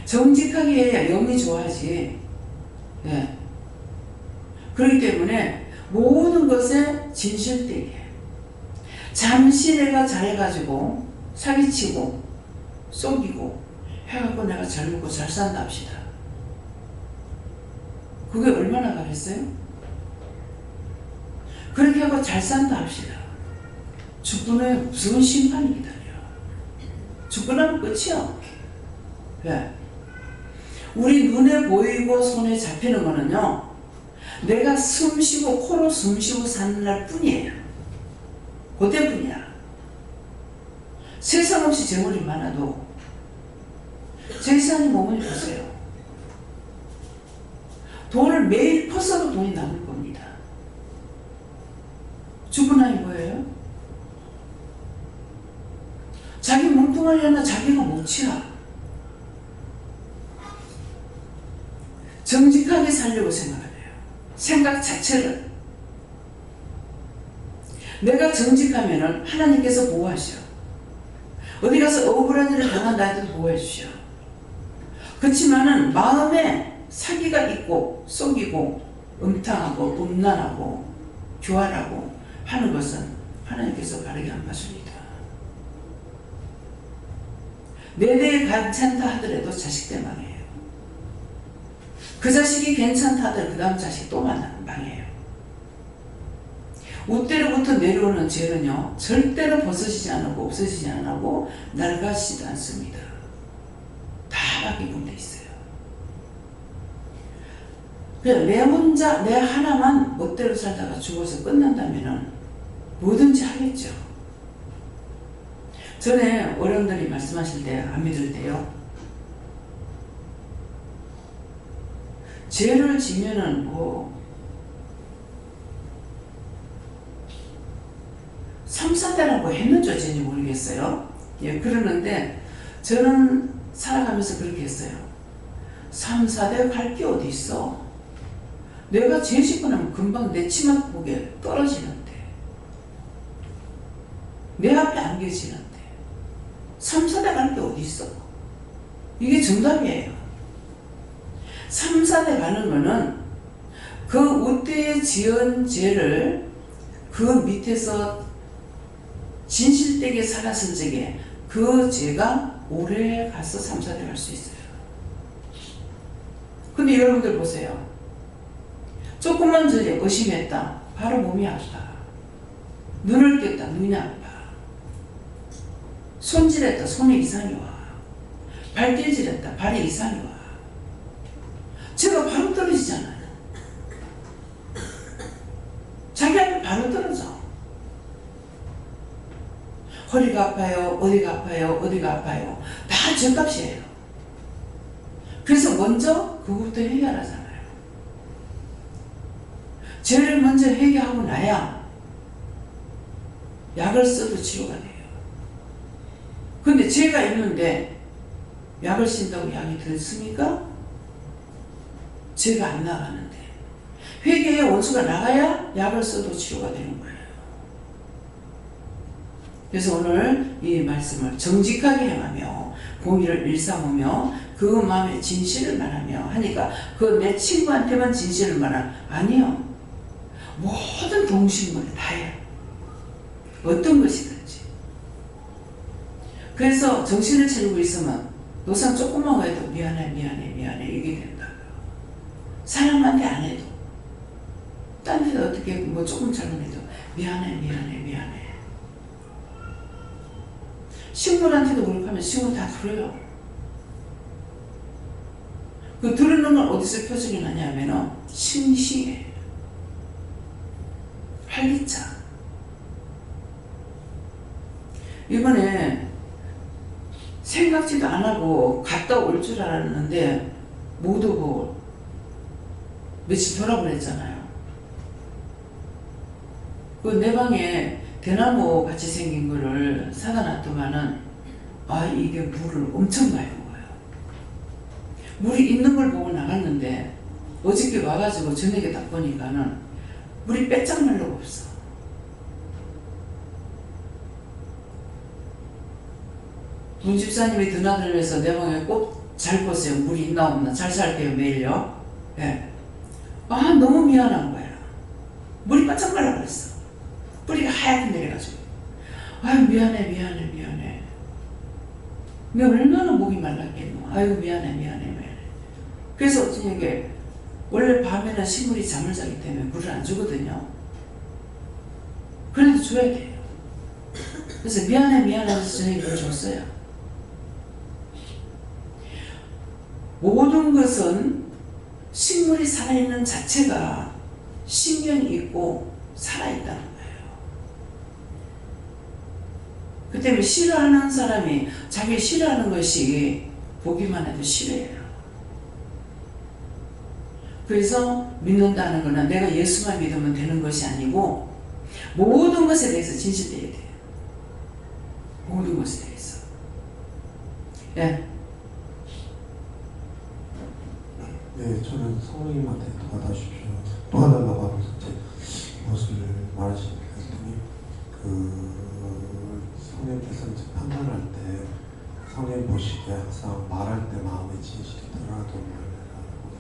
정직하게 해야 영이 좋아하지. 예. 그렇기 때문에 모든 것에 진실되게 잠시 내가 잘해가지고 사기치고 속이고 해갖고 내가 잘 먹고 잘 산다 합시다. 그게 얼마나 가겠어요? 그렇게 하고 잘 산다 합시다. 죽고 나면 무서운 심판이 기다려. 죽고 나면 끝이야. 왜? 우리 눈에 보이고 손에 잡히는 거는요, 내가 숨 쉬고 코로 숨 쉬고 사는 날 뿐이에요. 그때뿐이야. 세상 없이 재물이 많아도 제사님 어머니 보세요. 돈을 매일 퍼서도 돈이 남을 겁니다. 죽고 나니 뭐예요? 자기 몸뚱아리 하나 자기가 못 치야. 정직하게 살려고 생각을 해요. 생각 자체를. 내가 정직하면은 하나님께서 보호하셔. 어디 가서 억울한 일을 당한 나한테도 보호해 주셔. 그렇지만은 마음에 사기가 있고 속이고 음탕하고 음란하고 교활하고 하는 것은 하나님께서 바르게 안 봐줍니다. 내 대에 괜찮다 하더라도 자식 때 망해요. 그 자식이 괜찮다 하더라도 그 다음 자식 또 망해요. 우때로부터 내려오는 죄는요, 절대로 벗어지지 않고 없어지지 않고 낡아지지도 않습니다. 다 바뀌고 돼 있어요. 그래, 내 혼자, 내 하나만 멋대로 살다가 죽어서 끝난다면은 뭐든지 하겠죠. 전에 어른들이 말씀하실 때, 안 믿을 때요, 죄를 지면은 뭐 3, 4대라고 했는지 어쩐지 모르겠어요. 예, 그러는데 저는 살아가면서 그렇게 했어요. 3, 4대 갈 게 어디 있어? 내가 죄 짓고 나면 금방 내 치맛복에 떨어지는데, 내 앞에 안 계시는데 3, 4대 갈 게 어디 있어? 이게 정답이에요. 3, 4대 가는 거는 그 우때에 지은 죄를 그 밑에서 진실되게 살았을 적에 그 죄가 오래 가서 3, 4대 갈 수 있어요. 근데 여러분들 보세요. 조금만 전에 의심했다. 바로 몸이 아파. 눈을 꼈다. 눈이 아파. 손질했다. 손에 이상이 와. 발길질했다. 발에 이상이 와. 제가 바로 떨어지잖아요. 자기 앞에 바로 떨어져. 허리가 아파요. 어디가 아파요. 어디가 아파요. 다 죄값이에요. 그래서 먼저 그것부터 해결하잖아요. 죄를 먼저 해결하고 나야 약을 써도 치료가 돼요. 근데 죄가 있는데 약을 쓴다고 약이 들습니까? 죄가 안 나가는데. 회개의 원수가 나가야 약을 써도 치료가 되는 거예요. 그래서 오늘 이 말씀을 정직하게 행하며 공의를 일삼으며 그 마음의 진실을 말하며 하니까 그 내 친구한테만 진실을 말하는, 아니요. 모든 동식물이 다예요. 어떤 것이든지. 그래서 정신을 차리고 있으면 노상 조금만 해도 미안해 이게 된다. 사람한테 안 해도, 딴 데도 어떻게 뭐 조금 잘못해도 미안해. 식물한테도 그렇게 하면 식물 다 들어요. 그 들은 건 어디서 표적이 나냐면은 싱싱해. 활기차. 이번에 생각지도 안 하고 갔다 올 줄 알았는데 못 오고 며칠 돌아보냈잖아요. 그 내 방에 대나무 같이 생긴 거를 사다 놨더만은, 아, 이게 물을 엄청 많이 먹어요. 물이 있는 걸 보고 나갔는데 어저께 와가지고 저녁에 딱 보니까는 물이 빼짝말로 없어. 문 집사님이 드나들면서 내 방에 꼭 잘 보세요. 물이 있나 없나 잘 살게요 매일요. 예. 아, 너무 미안한 거야. 물이 바짝 말라버렸어. 뿌리가 하얗게 내려가지고. 아유, 미안해. 내가 얼마나 목이 말랐겠노. 아이고, 미안해. 그래서 저녁에 원래 밤에는 식물이 잠을 자기 때문에 물을 안 주거든요. 그래도 줘야 돼요. 그래서 미안해서 저에게 그걸 줬어요. 모든 것은 식물이 살아있는 자체가 신경이 있고 살아있다는 거예요. 그 때문에 싫어하는 사람이 자기 싫어하는 것이 보기만 해도 싫어해요. 그래서 믿는다는 거는 내가 예수만 믿으면 되는 것이 아니고 모든 것에 대해서 진실되어야 돼요. 모든 것에 대해서. 예. 네, 저는 성령님한테 도와주십시오. 도와달라고 하면서 제 무엇을 말하시는지 했더니 성령님께서 이제 판단할 때 성령 보시기에 항상 말할 때 마음의 진실이 드러나도록 말해라라고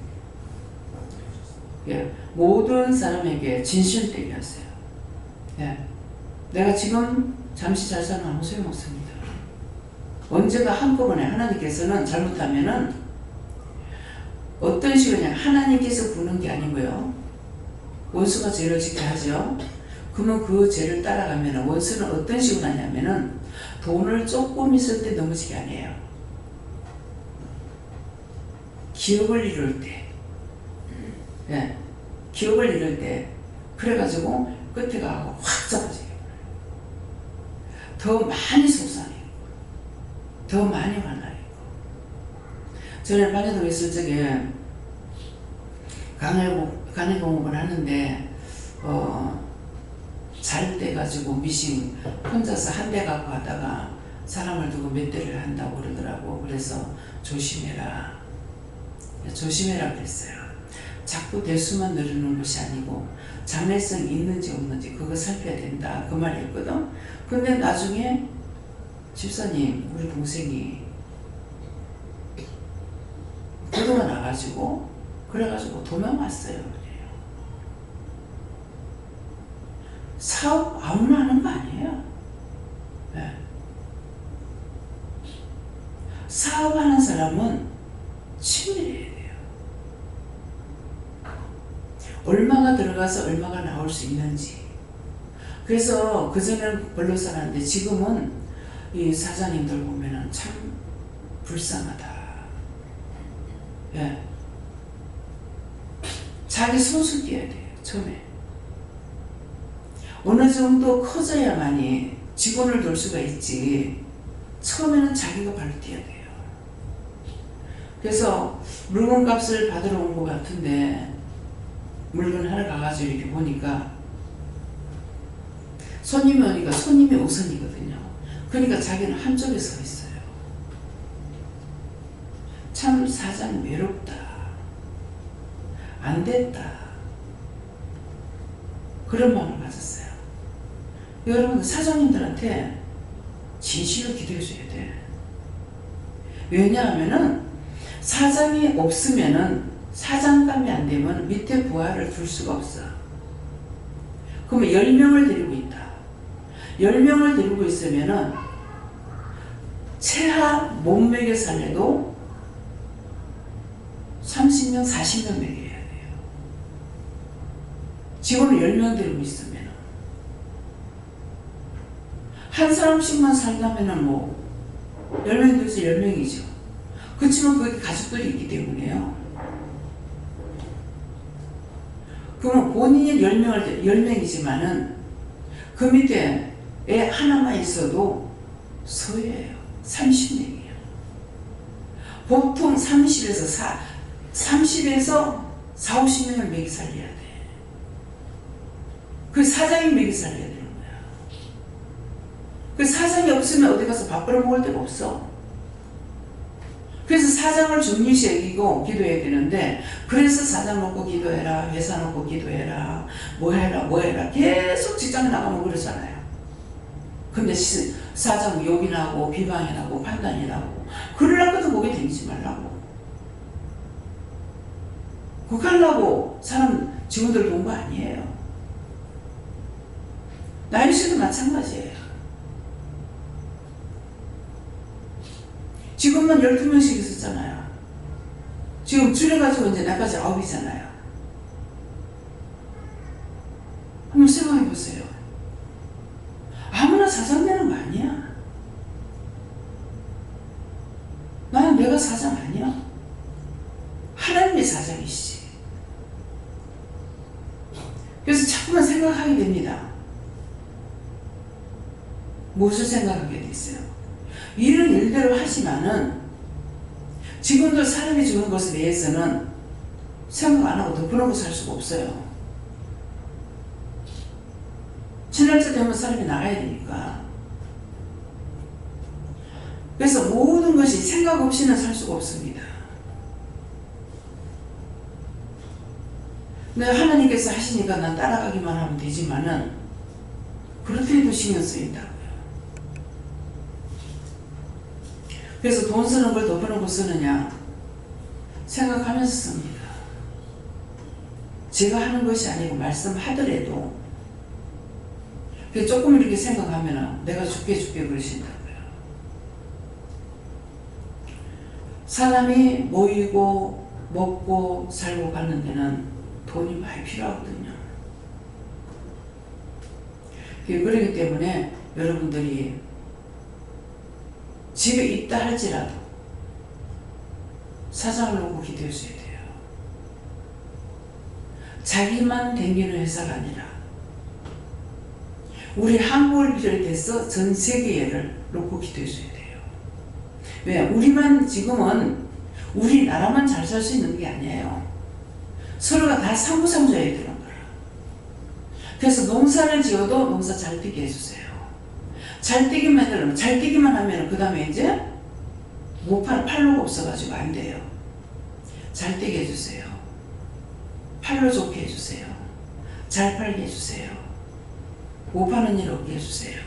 말씀하셨습니다. 예. 모든 사람에게 진실되게 하세요. 예. 내가 지금 잠시 잘 살면 아무 소용없습니다. 언제가 한꺼번에 하나님께서는 잘못하면은 어떤 식으로 하나님께서 부는 게 아니고요. 원수가 죄를 짓게 하죠. 그러면 그 죄를 따라가면 원수는 어떤 식으로 하냐면은 돈을 조금 있을 때 넘어지게 안 해요. 기업을 이룰 때, 예, 기업을 이룰 때 그래가지고 끝에 가고 확 잡아져요. 더 많이 속상해요. 더 많이 화나요. 저는 반야동에 있을 적에 간의 공업을 하는데 잘 때 가지고 미싱 혼자서 한 대 갖고 하다가 사람을 두고 몇 대를 한다고 그러더라고. 그래서 조심해라 그랬어요. 자꾸 대수만 누르는 것이 아니고 장래성이 있는지 없는지 그거 살펴야 된다 그 말이었거든. 근데 나중에 집사님 우리 동생이 부도가 나가지고 그래가지고 도망왔어요. 그래요. 사업 아무나 하는 거 아니에요. 네. 사업하는 사람은 친밀해야 돼요. 얼마가 들어가서 얼마가 나올 수 있는지. 그래서 그전에는 별로 살았는데 지금은 이 사장님들 보면은 참 불쌍하다. 예. 자기 손을 띄어야 돼요. 처음에 어느 정도 커져야만이 직원을 둘 수가 있지. 처음에는 자기가 발로 뛰어야 돼요. 그래서 물건값을 받으러 온 것 같은데 물건 하러 가가지고 이렇게 보니까 손님이 오니까 손님이 우선이거든요. 그러니까 자기는 한쪽에 서 있어요. 참 사장 외롭다. 안 됐다. 그런 마음을 가졌어요. 여러분 사장님들한테 진실로 기도해 줘야 돼. 왜냐하면은 사장이 없으면은 사장감이 안 되면 밑에 부하를 둘 수가 없어. 그러면 10명을 데리고 있다. 10명을 데리고 있으면은 최하 못 먹여 살려도 30명, 40명 먹여야 돼요. 직원을 10명 데리고 있으면 한 사람씩만 살다면은 뭐 10명 돼서 10명이죠. 그렇지만 거기 가족들이 있기 때문에요. 그러면 본인이 10명이지만은 그 밑에 애 하나만 있어도 서예요. 30명이에요. 보통 30에서 4, 50명을 먹이 살려야 돼. 그 사장이 먹이 살려야 되는 거야. 그 사장이 없으면 어디 가서 밥 벌어 먹을 데가 없어. 그래서 사장을 중요시 여기고 기도해야 되는데, 그래서 사장 놓고 기도해라, 회사 놓고 기도해라, 뭐 해라 계속 직장 나가면 그러잖아요. 근데 사장 욕이 나고 비방이 나고 판단이 나고 그러려고도 목에 댕기지 말라고. 그거 하려고 사람 직원들 본 거 아니에요. 나윤 씨도 마찬가지예요. 지금만 12명씩 있었잖아요. 지금 줄여가지고 이제 나까지 9이잖아요. 한번 생각해 보세요. 아무나 사장 사장이시지. 그래서 자꾸만 생각하게 됩니다. 무엇을 생각하게 됐어요? 일은 일대로 하지만은 지금도 사람이 주는 것에 대해서는 생각 안 하고 덮어놓고 살 수가 없어요. 지날짜 되면 사람이 나가야 되니까. 그래서 모든 것이 생각 없이는 살 수가 없습니다. 근데 하나님께서 하시니까 난 따라가기만 하면 되지만은 그렇게도 신경 쓰인다고요. 그래서 돈 쓰는 걸 덮어놓고 쓰느냐 생각하면서 씁니다. 제가 하는 것이 아니고 말씀하더라도 조금 이렇게 생각하면 내가 죽게 그러신다고요. 사람이 모이고 먹고 살고 가는 데는 돈이 많이 필요하거든요. 그렇기 때문에 여러분들이 집에 있다 할지라도 사장을 놓고 기도하셔야 돼요. 자기만 댕기는 회사가 아니라 우리 한국을 비롯해서 전 세계를 놓고 기도해줘야 돼요. 왜? 우리만 지금은 우리나라만 잘 살 수 있는 게 아니에요. 서로가 다 상부상조해야 되는 거라. 그래서 농사를 지어도 농사 잘 되게 해주세요. 잘 뛰기만 하면 그 다음에 이제 팔로가 없어가지고 안 돼요. 잘 뛰게 해주세요. 팔로 좋게 해주세요. 잘 팔게 해주세요. 못 파는 일 없게 해주세요.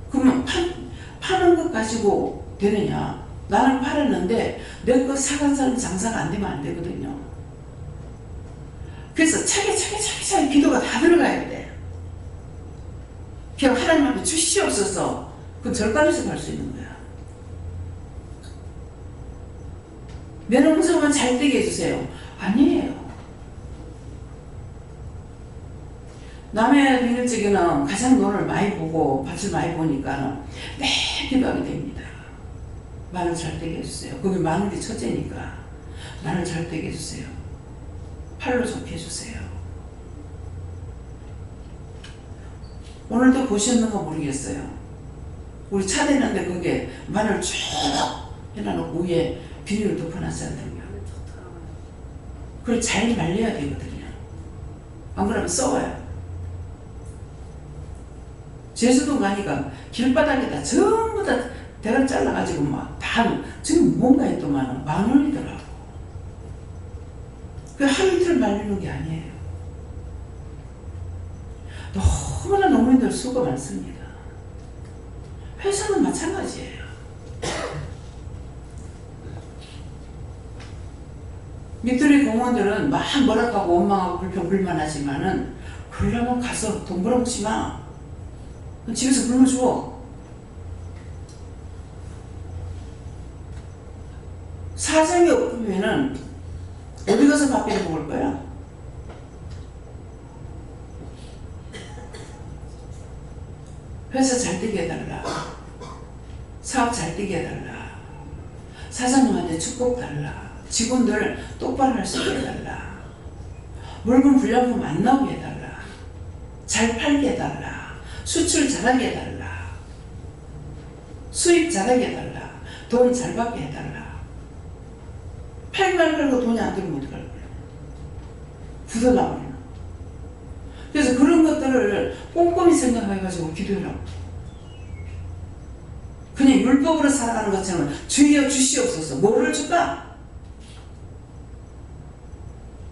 그러면 파는 것 가지고 되느냐? 나는 팔았는데 내 거 사간 사람 장사가 안 되면 안 되거든요. 그래서 차게 기도가 다 들어가야 돼. 그냥 하나님 앞에 주시옵소서. 그 절간에서 갈 수 있는 거야. 내 농사만 잘 되게 해주세요. 아니에요. 남의 비닐찌개는 가장 돈을 많이 보고 밭을 많이 보니까 매 기도하게 됩니다. 마늘 잘 되게 해주세요. 거기 마늘이 첫째니까 마늘 잘 되게 해주세요. 팔로 좋게 해주세요. 오늘도 보셨는가 모르겠어요. 우리 차 대는데 거기에 마늘 쭉 해놔놓고 위에 비닐을 덮어놨지 않습니까? 그걸 잘 말려야 되거든요. 안 그러면 썩어요. 제주도 가니까 길바닥에다 전부 다 대가리 잘라가지고 막 다 지금 뭔가 했더만 마늘이더라고. 그 하루 이틀 말리는 게 아니에요. 너무나 농민들 수고 많습니다. 회사는 마찬가지예요. 밑들이 공무원들은 막 뭐라고 원망하고 불평불만하지만은 그러려면 가서 돈 벌어먹지 마. 집에서 굶어주워. 사정이 없으면은 어디 가서 밥 비벼 먹을 거야? 회사 잘 되게 해달라. 사업 잘 되게 해달라. 사장님한테 축복 달라. 직원들 똑바로 할 수 있게 해달라. 물건 불량품 안 나오게 해달라. 잘 팔게 해달라. 수출 잘하게 해달라. 수입 잘하게 해달라. 돈 잘 받게 해달라. 팔만 걸고 돈이 안 들어오면 어떡할 거야? 굳어나버리나. 그래서 그런 것들을 꼼꼼히 생각해가지고 기도해라고. 그냥 율법으로 살아가는 것처럼 주여 주시옵소서. 뭐를 줄까?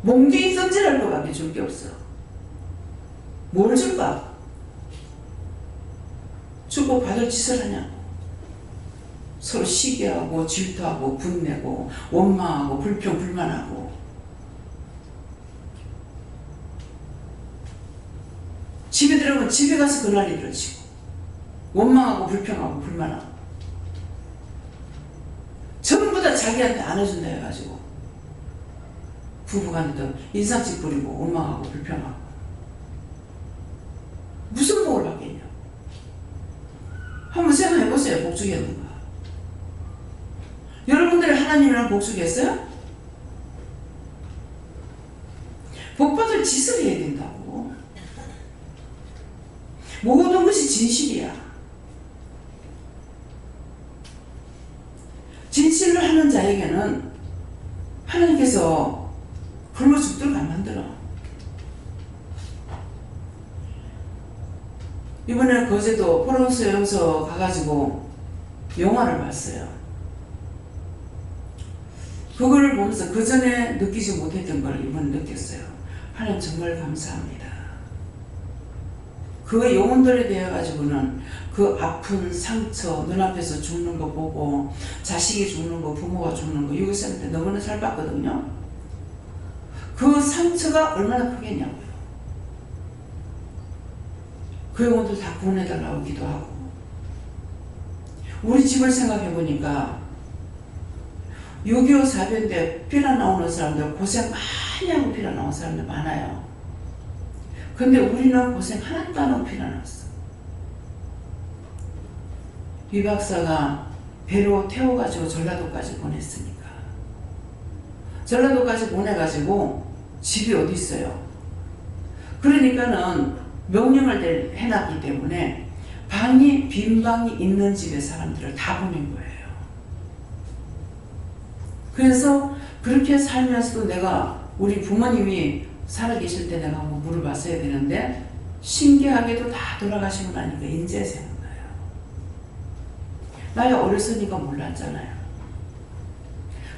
몽둥이 던질할 것밖에 줄 게 없어. 뭘 줄까? 축복 받을 짓을 하냐? 서로 시기하고 질투하고 분내고 원망하고 불평 불만하고. 집에 들어가면 집에 가서 그 난리 일어지고 원망하고 불평하고 불만하고 전부 다 자기한테 안 해준다 해가지고 부부간에도 인상집 부리고 원망하고 불평하고 무슨 복을 받겠냐? 한번 생각해보세요. 복주겠는가? 여러분들이 하나님이랑 복주겠어요? 복받을 짓을 해야 된다고. 모든 것이 진실이야. 진실을 하는 자에게는 하나님께서 굶어 죽도록 안 만들어. 이번에 거제도 포럼스 영서 가가지고 영화를 봤어요. 그거를 보면서 그 전에 느끼지 못했던 걸 이번에 느꼈어요. 하나님 정말 감사합니다. 그 영혼들에 대해 가지고는 그 아픈 상처, 눈앞에서 죽는 거 보고 자식이 죽는 거, 부모가 죽는 거 유교생한테 너무나 잘 봤거든요. 그 상처가 얼마나 크겠냐고요. 그 영혼들 다 구원해달라고 기도하고. 우리 집을 생각해 보니까 6.25 사변 피난 나오는 사람들 고생 많이 하고 피난 나온 사람들 많아요. 근데 우리는 고생 하나도 안 하고 피난 왔어. 이 박사가 배로 태워가지고 전라도까지 보냈으니까. 전라도까지 보내가지고 집이 어디 있어요. 그러니까는 명령을 해놨기 때문에 빈 방이 있는 집의 사람들을 다 보낸 거예요. 그래서 그렇게 살면서도 내가 우리 부모님이 살아계실 때 내가 한번 물어봤어야 되는데 신기하게도 다 돌아가시고 나니까 인제 생각나요. 나이 어렸으니까 몰랐잖아요.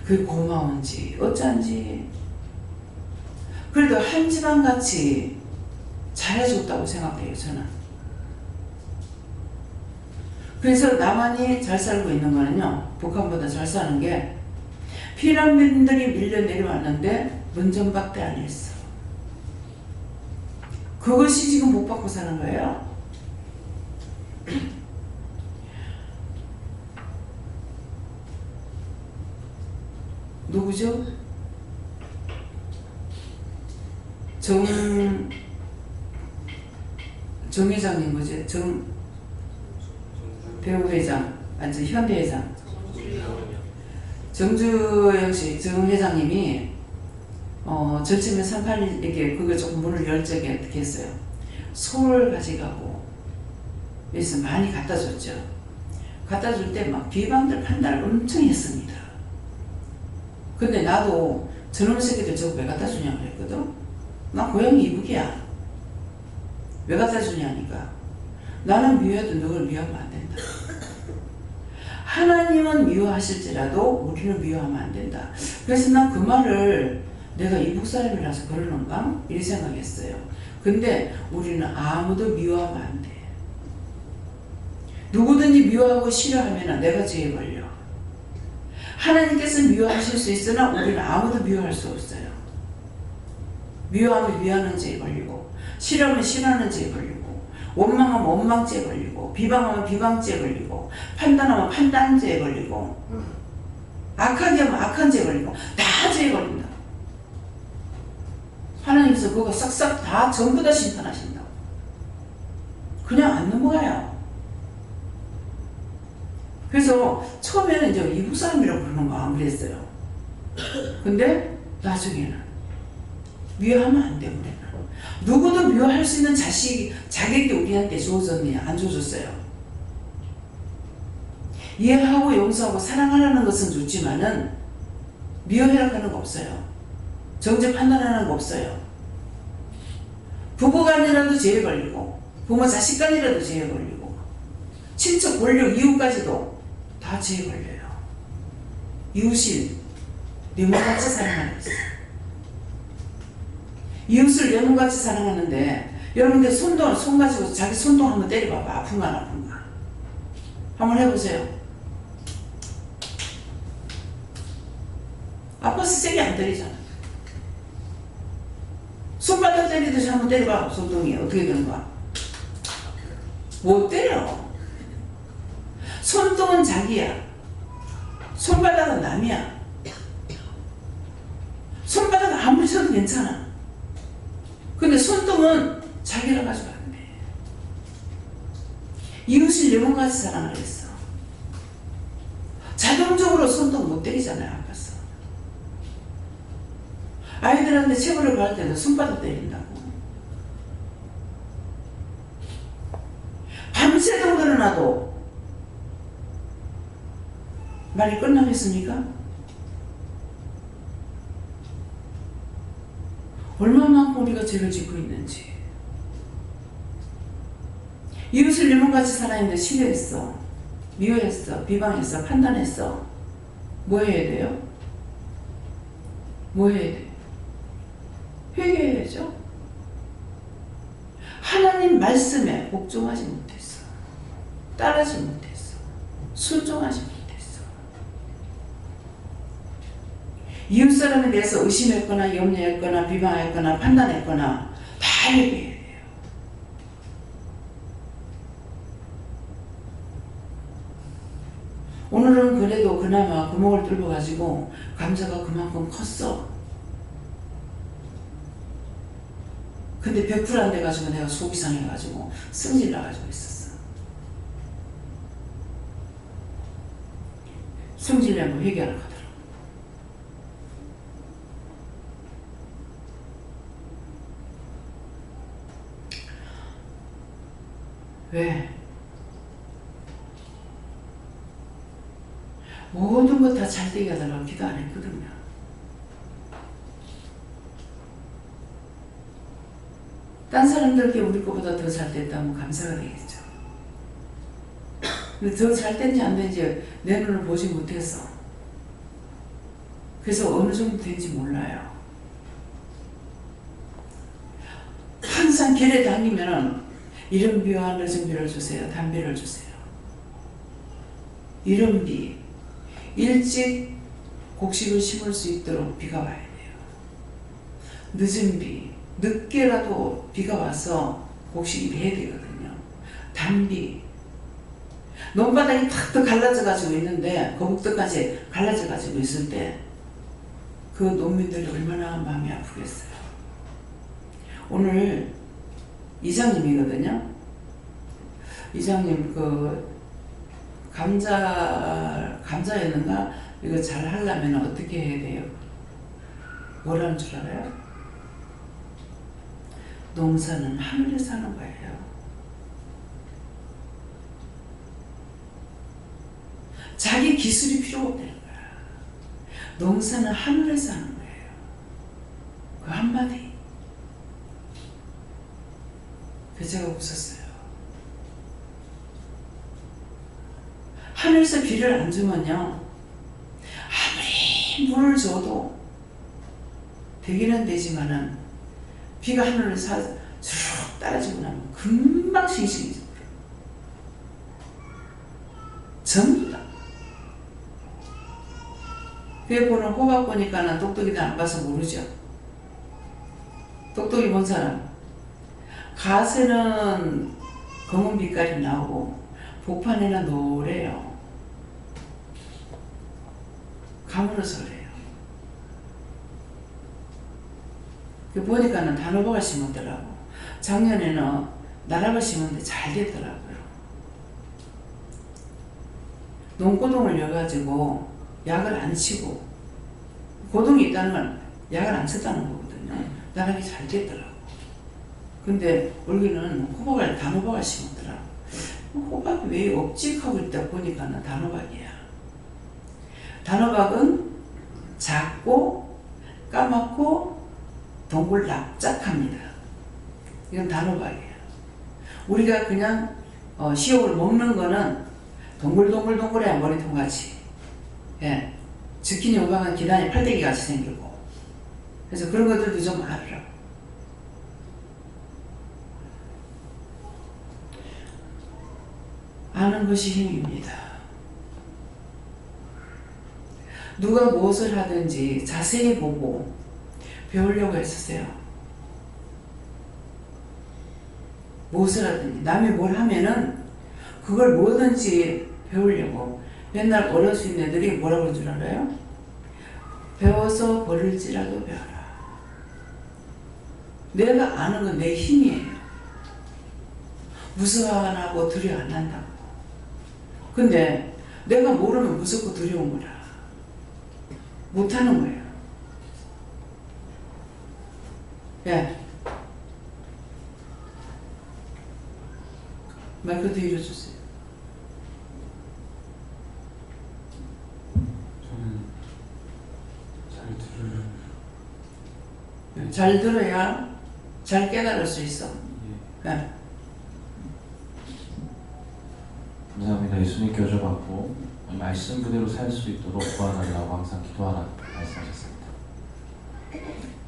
그게 고마운지 어쩐지. 그래도 한 집안같이 잘해줬다고 생각해요, 저는. 그래서 남한이 잘 살고 있는 거는요, 북한보다 잘 사는 게 피난민들이 밀려 내려왔는데 문전박대 안 했어. 그것이 지금 못 받고 사는 거예요. 누구죠? 정 회장님 뭐지? 배우 회장, 아니 현대 회장. 정주영 씨, 정 회장님이 절침에 381에게 그거 조금 문을 열 적에 어떻게 했어요? 소를 가져가고 그래서 많이 갖다 줬죠. 갖다 줄 때 막 비방들 판단을 엄청 했습니다. 근데 나도 저놈 새끼들 저거 왜 갖다 주냐고 그랬거든. 나 고향이 이북이야. 왜 갖다 주냐니까 나는 미워해도 너를 미워하면 안 된다. 하나님은 미워하실지라도 우리는 미워하면 안 된다. 그래서 난 그 말을 내가 이북 사람이라서 그러는가? 이렇게 생각했어요. 근데 우리는 아무도 미워하면 안 돼. 누구든지 미워하고 싫어하면 내가 죄에 걸려. 하나님께서 미워하실 수 있으나 우리는 아무도 미워할 수 없어요. 미워하면 미워하는 죄에 걸리고 싫어하면 싫어하는 죄에 걸리고 원망하면 원망죄에 걸리고 비방하면 비방죄에 걸리고 판단하면 판단죄에 걸리고 악하게 하면 악한 죄에 걸리고 다 죄에 걸린다. 하나님께서 그거 싹싹 다 전부 다 심판하신다고. 그냥 안 넘어가요. 그래서 처음에는 이제 이북 사람이라고 그러는가 안 그랬어요. 근데 나중에는 미워하면 안 돼. 우리는 누구도 미워할 수 있는 자격이 우리한테 주어졌냐? 안 주어졌어요. 이해하고 용서하고 사랑하라는 것은 좋지만은 미워해라고 하는 거 없어요. 정죄 판단하는 거 없어요. 부부간이라도 죄에 걸리고 부모 자식간이라도 죄에 걸리고 친척 권력 이웃까지도 다 죄에 걸려요. 이웃이 내 몸같이 사랑하고 있어요. 이웃을 내 몸같이 사랑하는데 여러분들 손 가지고 자기 손동 한번 때려봐봐. 아픈가 안 아픈가 한번 해보세요. 아파서 세게 안 때리잖아. 손바닥 때리듯이 한번 때려봐. 손동이 어떻게 되는 거야? 못 때려. 손동은 자기야. 손바닥은 남이야. 손바닥은 아무리 쳐도 괜찮아. 근데 손동은 자기라 가지고 안 돼. 이웃을 내 몸같이 사랑을 했어. 자동적으로 손동 못 때리잖아요. 아팠어. 아이들한테 체벌을 받을 때도 손바닥 때린다고. 밤새도록 일어나도 말이 끝나겠습니까? 얼마만큼 우리가 죄를 짓고 있는지. 이웃을 유목같이 살아있는데 싫어했어, 미워했어, 비방했어, 판단했어. 뭐 해야 돼요? 뭐 해야 돼? 회개해야죠. 하나님 말씀에 복종하지 못했어, 따르지 못했어, 순종하지 못했어. 이웃 사람에 대해서 의심했거나 염려했거나 비방했거나 판단했거나 다 회개해야 돼요. 오늘은 그래도 그나마 구멍을 뚫어 가지고 감자가 그만큼 컸어. 근데 100% 안 돼가지고 내가 속이 상해가지고 승질 나가지고 있었어. 승질 내고 회개하러 가더라고. 왜? 모든 것 다 잘 되게 하다가 기도 안 했거든요. 딴 사람들께 우리 거보다 더 잘 됐다면 감사가 되겠죠. 근데 더 잘 됐는지 안 됐는지 내 눈을 보지 못해서, 그래서 어느 정도 된지 몰라요. 항상 길에 다니면은 이른 비와 늦은 비를 주세요, 단비를 주세요. 이른 비, 일찍 곡식을 심을 수 있도록 비가 와야 돼요. 늦은 비, 늦게라도 비가 와서 곡식이 돼야 되거든요. 단비, 논바닥이 탁 갈라져 가지고 있는데, 거북떡까지 갈라져 가지고 있을 때 그 농민들이 얼마나 마음이 아프겠어요. 오늘 이장님이거든요. 이장님 그 감자였는가 이거 잘 하려면 어떻게 해야 돼요? 뭐라는 줄 알아요? 농사는 하늘에 사는 거예요. 자기 기술이 필요 없다는 거야. 농사는 하늘에 사는 거예요. 그 한마디. 그래서 제가 웃었어요. 하늘에서 비를 안 주면요, 아무리 물을 줘도 되기는 되지만은 비가 하늘에서 쭉 떨어지고 나면 금방 싱싱해져. 전부 다. 그게 보는 호박 보니까는 똑똑이도 안 봐서 모르죠. 똑똑이 본 사람. 갓에는 검은 빛깔이 나오고 복판에는 노래요. 가물어서 그래요. 그 보니까는 단호박을 심었더라고. 작년에는 나락을 심었는데 잘 됐더라고요. 농고동을 여가지고 약을 안 치고, 고동이 있다는 건 약을 안 쳤다는 거거든요. 나락이 잘 됐더라고. 근데 올해는 호박을, 단호박을 심었더라고. 호박이 왜 억직하고 있다 보니까는 단호박이야. 단호박은 작고 까맣고 동글 납작합니다. 이건 단호박이에요. 우리가 그냥 시옥을 먹는 거는 동글동글동글해야 머리통같이. 예. zucchini 호박은 기단이 팔대기같이 생기고. 그래서 그런 것들도 좀 알으라고. 아는 것이 힘입니다. 누가 무엇을 하든지 자세히 보고 배우려고 했었어요. 무엇을 하든지 남이 뭘 하면은 그걸 뭐든지 배우려고. 옛날 어르신 애들이 뭐라고 그런 줄 알아요? 배워서 버릴지라도 배워라. 내가 아는 건 내 힘이에요. 무서워 안 하고 두려워 안 한다고. 근데 내가 모르면 무섭고 두려운 거라. 못하는 거예요. 예. 마이크 뒤로 주세요. 저는 잘 들을 잘 들어야 잘 깨달을 수 있어. 예. 예. 감사합니다. 예수님께 여쭤봤고 말씀 그대로 살 수 있도록 구하라고 항상 기도하라 말씀하셨습니다.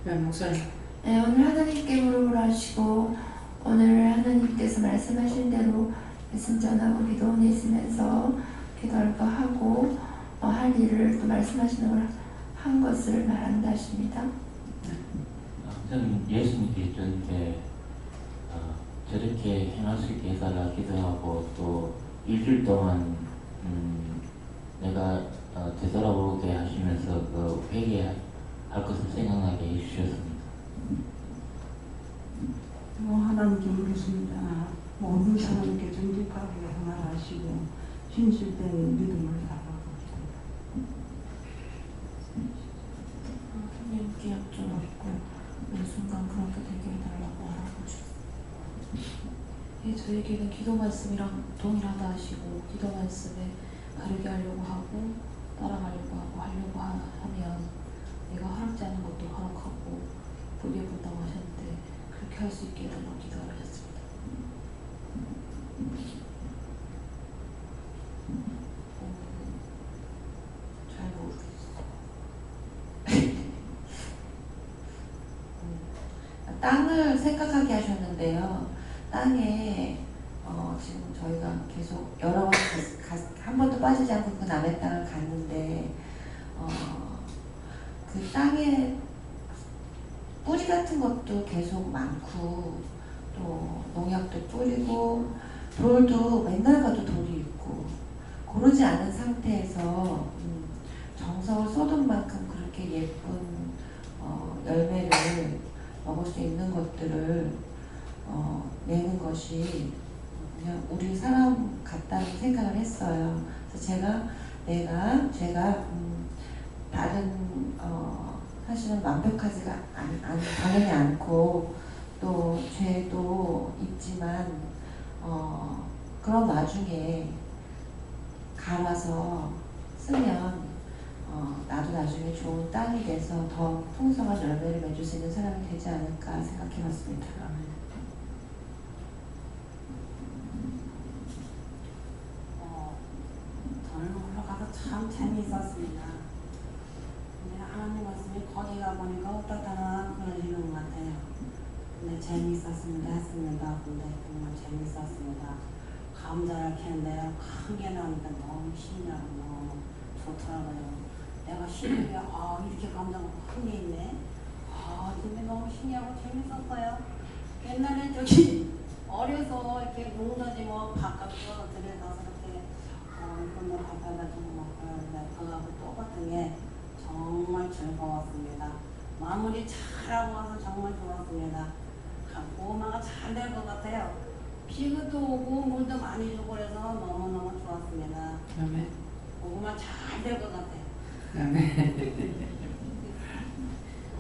예, 목사님. 네, 오늘 하나님께 무릎을 하시고 오늘 하나님께서 말씀하신 대로 말씀 전하고 기도원에 있으면서 기도할 거 하고 할 일을 또 말씀하시는 걸 한 것을 말한다 하십니다. 저는 예수님께 있던데 저렇게 행할 수 있게 해달라 기도하고 또 일주일 동안 내가 되돌아보게 하시면서 그 회개할 것을 생각나게 해주셨습니다. 하나님께 물으십니다. 모든 사람에게 정직하게 행하시고 진실된 믿음을 달라고 하나님께 여쭤봤고 이 순간 그렇게 되게 해달라고 하라고 하셨어요. 예, 저에게는 기도 말씀이랑 동일하다 하시고 기도 말씀에 가르게 하려고 하고 따라가려고 하고 하려고 하면 내가 허락지 않은 것도 허락하고 보게 본다고 하셨는데 그렇게 할 수 있게 해달라고 기도를 하셨습니다. 잘 모르겠어요. 땅을 생각하게 하셨는데요. 땅에 지금 저희가 계속 여러 번 한 번도 빠지지 않고 그 남의 땅을 갔는데 그 땅에 뿌리 같은 것도 계속 많고 또 농약도 뿌리고 돌도 맨날 가도 돌이 있고 고르지 않은 상태에서 정성을 쏟은 만큼 그렇게 예쁜 열매를 먹을 수 있는 것들을 내는 것이 그냥 우리 사람 같다는 생각을 했어요. 그래서 제가 다른 사실은 완벽하지가 당연히 않고 또 죄도 있지만 그런 와중에 갈아서 쓰면 나도 나중에 좋은 땅이 돼서 더 풍성한 열매를 맺을 수 있는 사람이 되지 않을까 생각해봤습니다. 저는 올라가서 참 재미있었습니다. 근데 하나님 말씀이 거기 가보니까 어떻다나 그러시는 것 같아요. 근데 재미있었습니다 했습니다. 근데 정말 재미있었습니다. 감자를 캐는데 큰 게 나오니까 너무 신기하고 너무 좋더라고요. 내가 신기해 이렇게 감자가 큰 게 있네. 근데 너무 신기하고 재밌었어요. 옛날에 저기 어려서 이렇게 농사지 뭐 바깥으로 들여다서 이렇게 이런 거 바꿔가지고 먹고 하는데 그거하고 똑같은 게 정말 즐거웠습니다. 마무리 잘하고 와서 정말 좋았습니다. 고구마가 잘 될 것 같아요. 비도 오고 물도 많이 주고 그래서 너무너무 좋았습니다. 아멘. 고구마 잘 될 것 같아요. 아멘.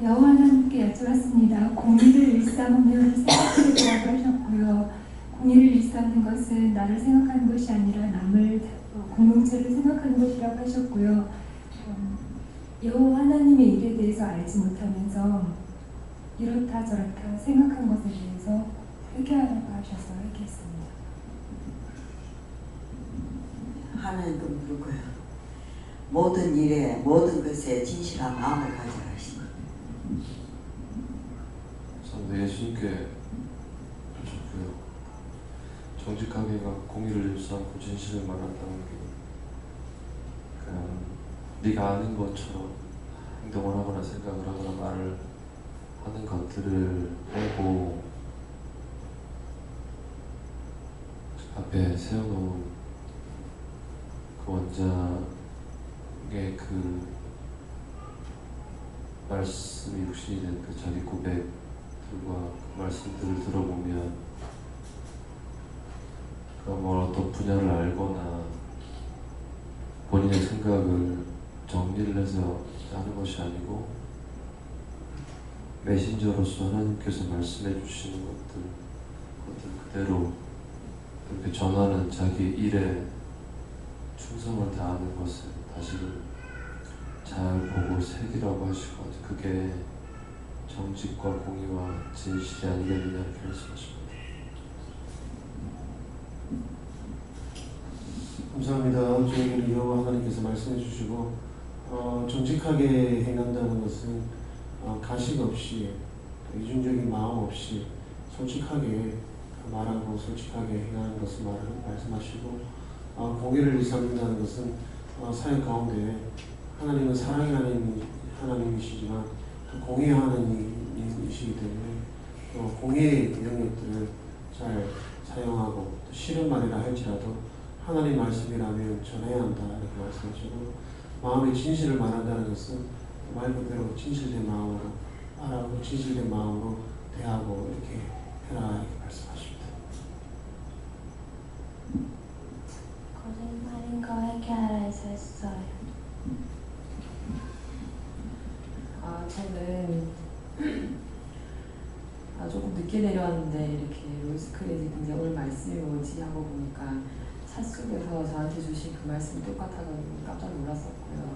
여호와 하나님께 여쭤봤습니다. 공의를 일삼으면 생각하라고 하셨고요. 공의를 일삼는 것은 나를 생각하는 것이 아니라 남을 공동체를 생각하는 것이라고 하셨고요. 여호와 하나님의 일에 대해서 알지 못하면서 이렇다 저렇다 생각한 것에 대해서 회개하라고 하셔서 회개했습니다. 하나님도 물고요. 모든 일에 모든 것에 진실한 마음을 가지라 하시니. 저는 예수님께 여쭙고요. 정직하게가 공의를 일삼고 진실을 말한다는 게 그냥 네가 아는 것처럼 행동을 하거나 생각을 하거나 말을 하는 것들을 빼고 앞에 세워놓은 그 원작의 그 말씀이 육신이 된 그 자기 고백들과 그 말씀들을 들어보면 뭐 어떤 분야를 알거나 본인의 생각을 정리를 해서 하는 것이 아니고 메신저로서 하나님께서 말씀해 주시는 것들 그대로 그렇게 전하는 자기 일에 충성을 다하는 것을 다시금 잘 보고 새기라고 하시고 그게 정직과 공의와 진실이 아니겠느냐 이렇게 말씀하십니다. 감사합니다. 저에게는 여호와 하나님께서 말씀해 주시고 정직하게 행한다는 것은 가식 없이 이중적인 마음 없이 솔직하게 말하고 솔직하게 행하는 것을 말씀하시고 공의를 일삼는다는 것은 사역 가운데 하나님은 사랑의 하나님이시지만 또 공의의 하나님이시기 때문에 또 공의의 영역들을 잘 사용하고 또 싫은 말이라 할지라도 하나님 말씀이라면 전해야 한다 이렇게 말씀하시고 마음의 진실을 말한다는 것은 말 그대로 진실된 마음으로 말하고 진실된 마음으로 대하고 이렇게 해라 이렇게 말씀하십니다. 거짓말인 거에게 알아서 했어요. 저는 조금 늦게 내려왔는데 이렇게 로이스크레딧 이제 오늘 말씀이 뭐지 하고 보니까 차 속에서 저한테 주신 그 말씀이 똑같아가지고 깜짝 놀랐었고요.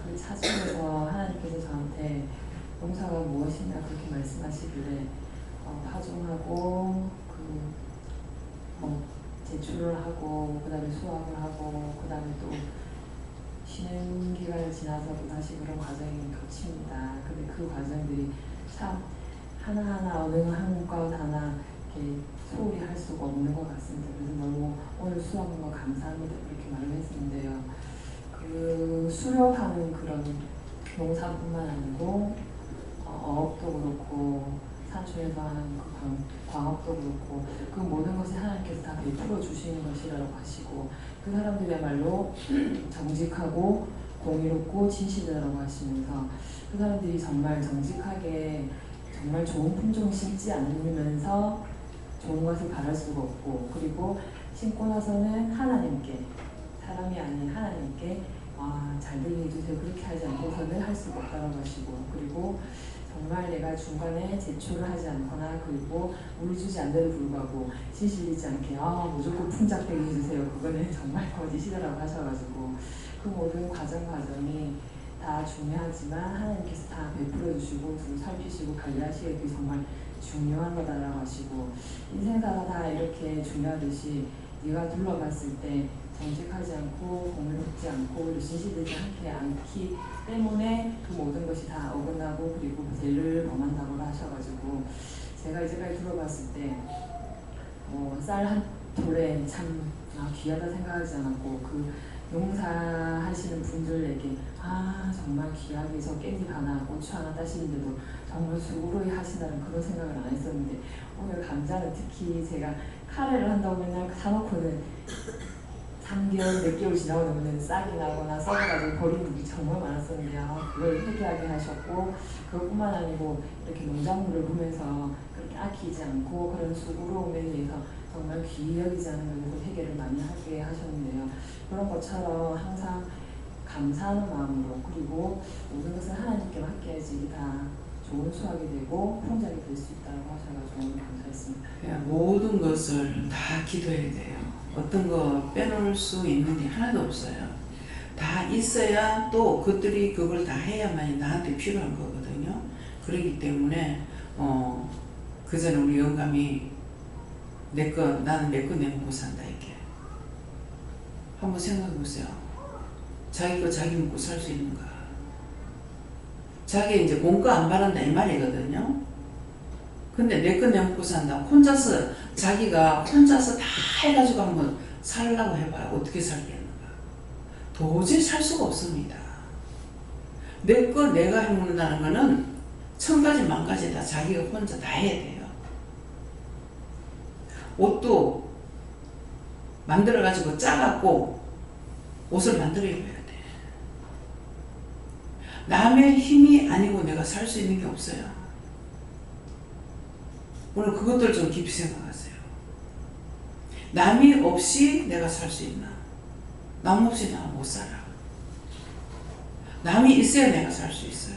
그 차 속에서 하나님께서 저한테 용사가 무엇이냐 그렇게 말씀하시길래 파종하고 제출을 하고 그 다음에 수확을 하고 그 다음에 또 쉬는 기간을 지나서 또 다시 그런 과정이 겹칩니다. 근데 그 과정들이 참 하나하나 어느 한가운 하나 이렇게 소홀히 할 수가 없는 것 같습니다. 그래서 너무 오늘 수업한 거 감사합니다 그렇게 말을 했었는데요. 그 수료하는 그런 농사뿐만 아니고 어업도 그렇고 산촌에서 하는 그 광업도 그렇고 그 모든 것이 하나님께서 다 베풀어 주시는 것이라고 하시고 그 사람들이야말로 정직하고 공의롭고 진실이라고 하시면서 그 사람들이 정말 정직하게 정말 좋은 품종을 심지 않으면서 좋은 것을 바랄 수가 없고 그리고 심고 나서는 하나님께 사람이 아닌 하나님께 잘 되게 해주세요 그렇게 하지 않고서는 할 수가 없다고 하시고 그리고 정말 내가 중간에 제출을 하지 않거나 그리고 물 주지 않는데도 불구하고 진실되지 않게 무조건 풍작되게 해주세요 그거는 정말 거짓이라고 하셔가지고 그 모든 과정이 다 중요하지만 하나님께서 다 베풀어 주시고 살피시고 관리하시기에 그게 정말 중요한 거다라고 하시고 인생사가 다 이렇게 중요하듯이 네가 둘러봤을 때 정직하지 않고 공의롭지 않고 그리고 진실되지 않기 때문에 그 모든 것이 다 어긋나고 그리고 죄를 범한다고 하셔가지고 제가 이제까지 들어봤을 때 쌀 한 돌에 참 귀하다 생각하지 않았고 그 농사하시는 분들에게 정말 귀하게 저 깻잎 하나 고추 하나 따시는데도 정말 수고로이 하신다는 그런 생각을 안 했었는데 오늘 감자는 특히 제가 카레를 한다고 맨날 사놓고는 3개월, 몇 개월 지나고 나면 싹이 나거나 썩어가지고 버리는 일이 정말 많았었는데요. 그걸 회개하게 하셨고 그것뿐만 아니고 이렇게 농작물을 보면서 그렇게 아끼지 않고 그런 수고로움에 의해서 정말 귀히 여기지 않은 면에서 회개를 많이 하게 하셨는데요. 그런 것처럼 항상 감사하는 마음으로 그리고 모든 것을 하나님께 맡겨야지 다 좋은 수확이 되고 풍작이 될 수 있다고 하셔가지고 감사했습니다. 모든 것을 다 기도해야 돼요. 어떤 거 빼놓을 수 있는 게 하나도 없어요. 다 있어야 또 그것들이 그걸 다 해야만이 나한테 필요한 거거든요. 그렇기 때문에 그전에 우리 영감이 나는 내 거 내먹고 산다 이렇게 한번 생각해 보세요. 자기 거 자기 먹고 살 수 있는가? 자기 이제 공과 안 바란다 이 말이거든요. 근데 내 거 내먹고 산다. 혼자서 자기가 혼자서 다 해가지고 한번 살려고 해봐요. 어떻게 살겠는가? 도저히 살 수가 없습니다. 내 거 내가 해먹는다는 거는 1000가지 만가지 다 자기가 혼자 다 해야 돼요. 옷도 만들어가지고 짜갖고 옷을 만들어 입어야 돼. 남의 힘이 아니고 내가 살 수 있는 게 없어요. 오늘 그것들 좀 깊이 생각하세요. 남이 없이 내가 살 수 있나? 남 없이 나 못 살아. 남이 있어야 내가 살 수 있어요.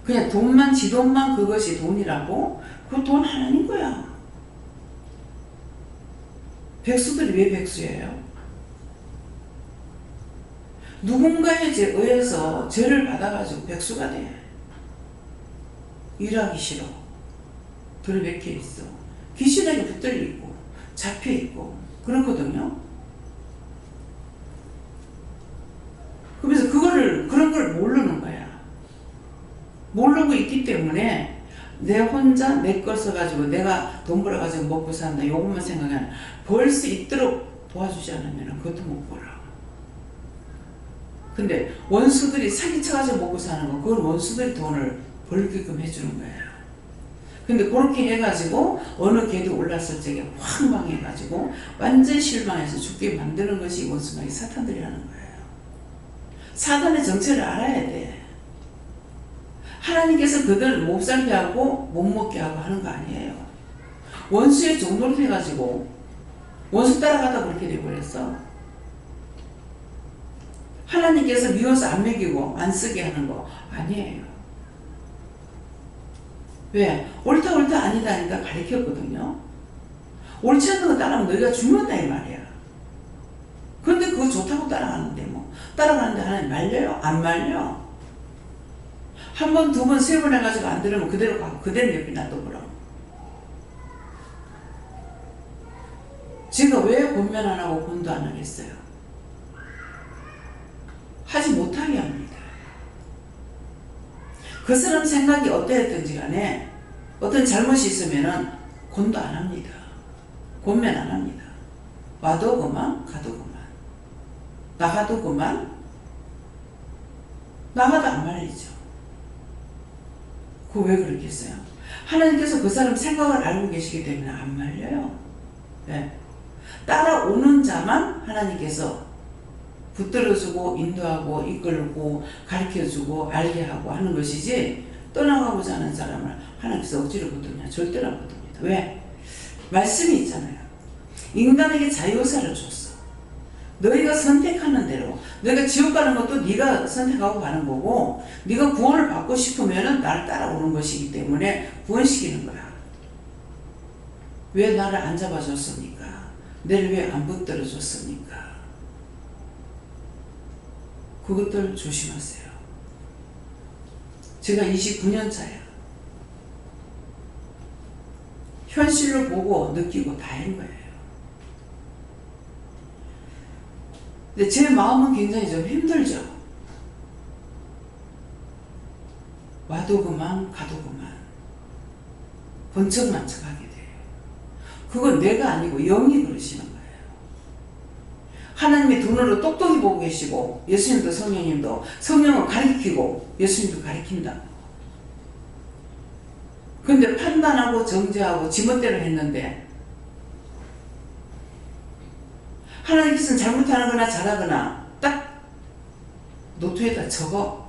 그냥 돈만 지 돈만 그것이 돈이라고? 그 돈 하나인 거야. 백수들이 왜 백수예요? 누군가에 의해서 죄를 받아가지고 백수가 돼. 일하기 싫어. 들어박혀 있어. 귀신에게 붙들리고 잡혀있고 그렇거든요. 그래서 그런 걸 모르는 거야. 모르고 있기 때문에 내 혼자 내 걸 써가지고 내가 돈 벌어가지고 먹고 산다 요것만 생각하면 벌 수 있도록 도와주지 않으면 그것도 못 벌어. 근데 원수들이 사기쳐가지고 먹고 사는 거 그건 원수들이 돈을 벌게끔 해주는 거예요. 근데 그렇게 해가지고 어느 개도 올랐을 적에 확 망해가지고 완전 실망해서 죽게 만드는 것이 원수마귀 사탄들이라는 거예요. 사단의 정체를 알아야 돼. 하나님께서 그들을 못 살게 하고 못 먹게 하고 하는 거 아니에요. 원수의 종노릇 해가지고 원수 따라가다 그렇게 돼버렸어. 하나님께서 미워서 안 먹이고 안 쓰게 하는 거 아니에요. 왜? 옳다 아니다 하니까 가르쳤거든요. 옳지 않은 거 따라하면 너희가 죽는다 이 말이야. 그런데 그거 좋다고 따라가는데 뭐 따라가는데 하나님 말려요? 안 말려. 한 번, 두 번, 세 번 해가지고 안 들으면 그대로 가고 그대로 옆에 놔둬버려. 제가 왜 권면 안 하고 권도 안 하겠어요? 하지 못하게 합니다. 그 사람 생각이 어떠했든지 간에 어떤 잘못이 있으면은 권도 안 합니다. 권면 안 합니다. 와도 그만 가도 그만 나가도 그만 나가도 안 말리죠. 그거 왜 그렇겠어요? 하나님께서 그 사람 생각을 알고 계시기 때문에 안 말려요. 네. 따라오는 자만 하나님께서 붙들어주고 인도하고 이끌고 가르쳐주고 알게 하고 하는 것이지 떠나가고자 하는 사람을 하나님께서 억지로 붙드냐? 절대로 안 붙듭니다. 왜? 말씀이 있잖아요. 인간에게 자유의사를 줬어. 너희가 선택하는 대로 너희가 지옥 가는 것도 네가 선택하고 가는 거고 네가 구원을 받고 싶으면 나를 따라오는 것이기 때문에 구원시키는 거야. 왜 나를 안 잡아줬습니까? 내를 왜 안 붙들어줬습니까? 그것들 조심하세요. 제가 29년 차예요. 현실로 보고 느끼고 다 한 거예요. 근데 제 마음은 굉장히 좀 힘들죠. 와도 그만 가도 그만 번쩍만쩍하게 돼요. 그건 내가 아니고 영이 그러시는 거예요. 하나님이 눈으로 똑똑히 보고 계시고 예수님도 성령님도 성령을 가리키고 예수님도 가리킨다. 근데 판단하고 정죄하고 지멋대로 했는데 하나님께서는 잘못하거나 잘하거나 딱 노트에다 적어.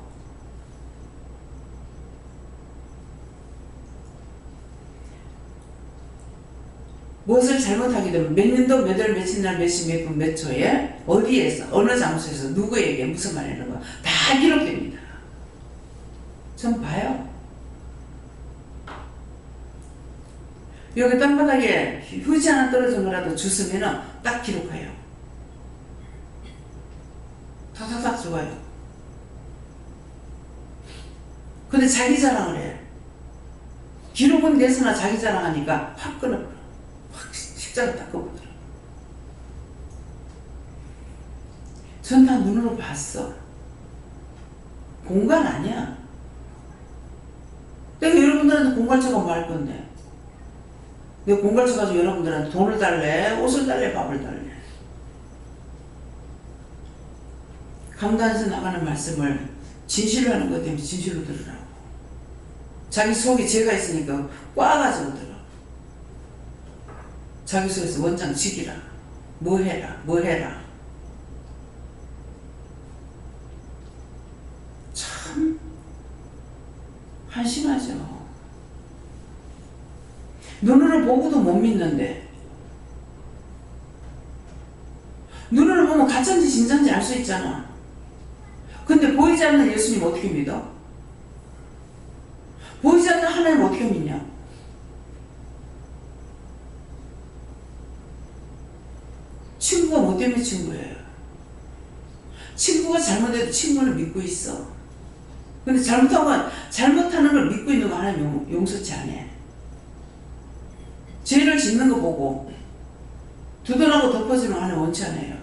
무엇을 잘못하게 되면 몇 년도 몇 월 며칠 날 몇 시 몇 분 몇 초에 어디에서 어느 장소에서 누구에게 무슨 말 하는 거 다 기록됩니다. 좀 봐요. 여기 땅바닥에 휴지 하나 떨어진 거라도 주스면은 딱 기록해요. 탁탁탁 죽어요. 근데 자기 자랑을 해. 기록은 돼서나 자기 자랑하니까 확 끊어버려. 확 십자가 딱 끊어버려. 전 다 눈으로 봤어. 공간 아니야. 내가 여러분들한테 공갈쳐가 뭐 할 건데? 내가 공갈쳐 가지고 여러분들한테 돈을 달래, 옷을 달래, 밥을 달래. 강단에서 나가는 말씀을 진실로 하는 것 때문에 진실로 들으라고. 자기 속에 죄가 있으니까 꽈가지고 들어. 자기 속에서 원장 지기라. 뭐 해라, 뭐 해라. 참 한심하죠. 눈으로 보고도 못 믿는데 눈으로 보면 가짜인지 진짜인지 알 수 있잖아. 근데 보이지 않는 예수님 어떻게 믿어? 보이지 않는 하나님 어떻게 믿냐? 친구가 뭐 때문에 친구예요? 친구가 잘못해도 친구를 믿고 있어. 근데 잘못하는 걸 믿고 있는 거 하나님 용서치 않아. 죄를 짓는 거 보고 두둔하고 덮어주는 거 하나님 원치 않아요.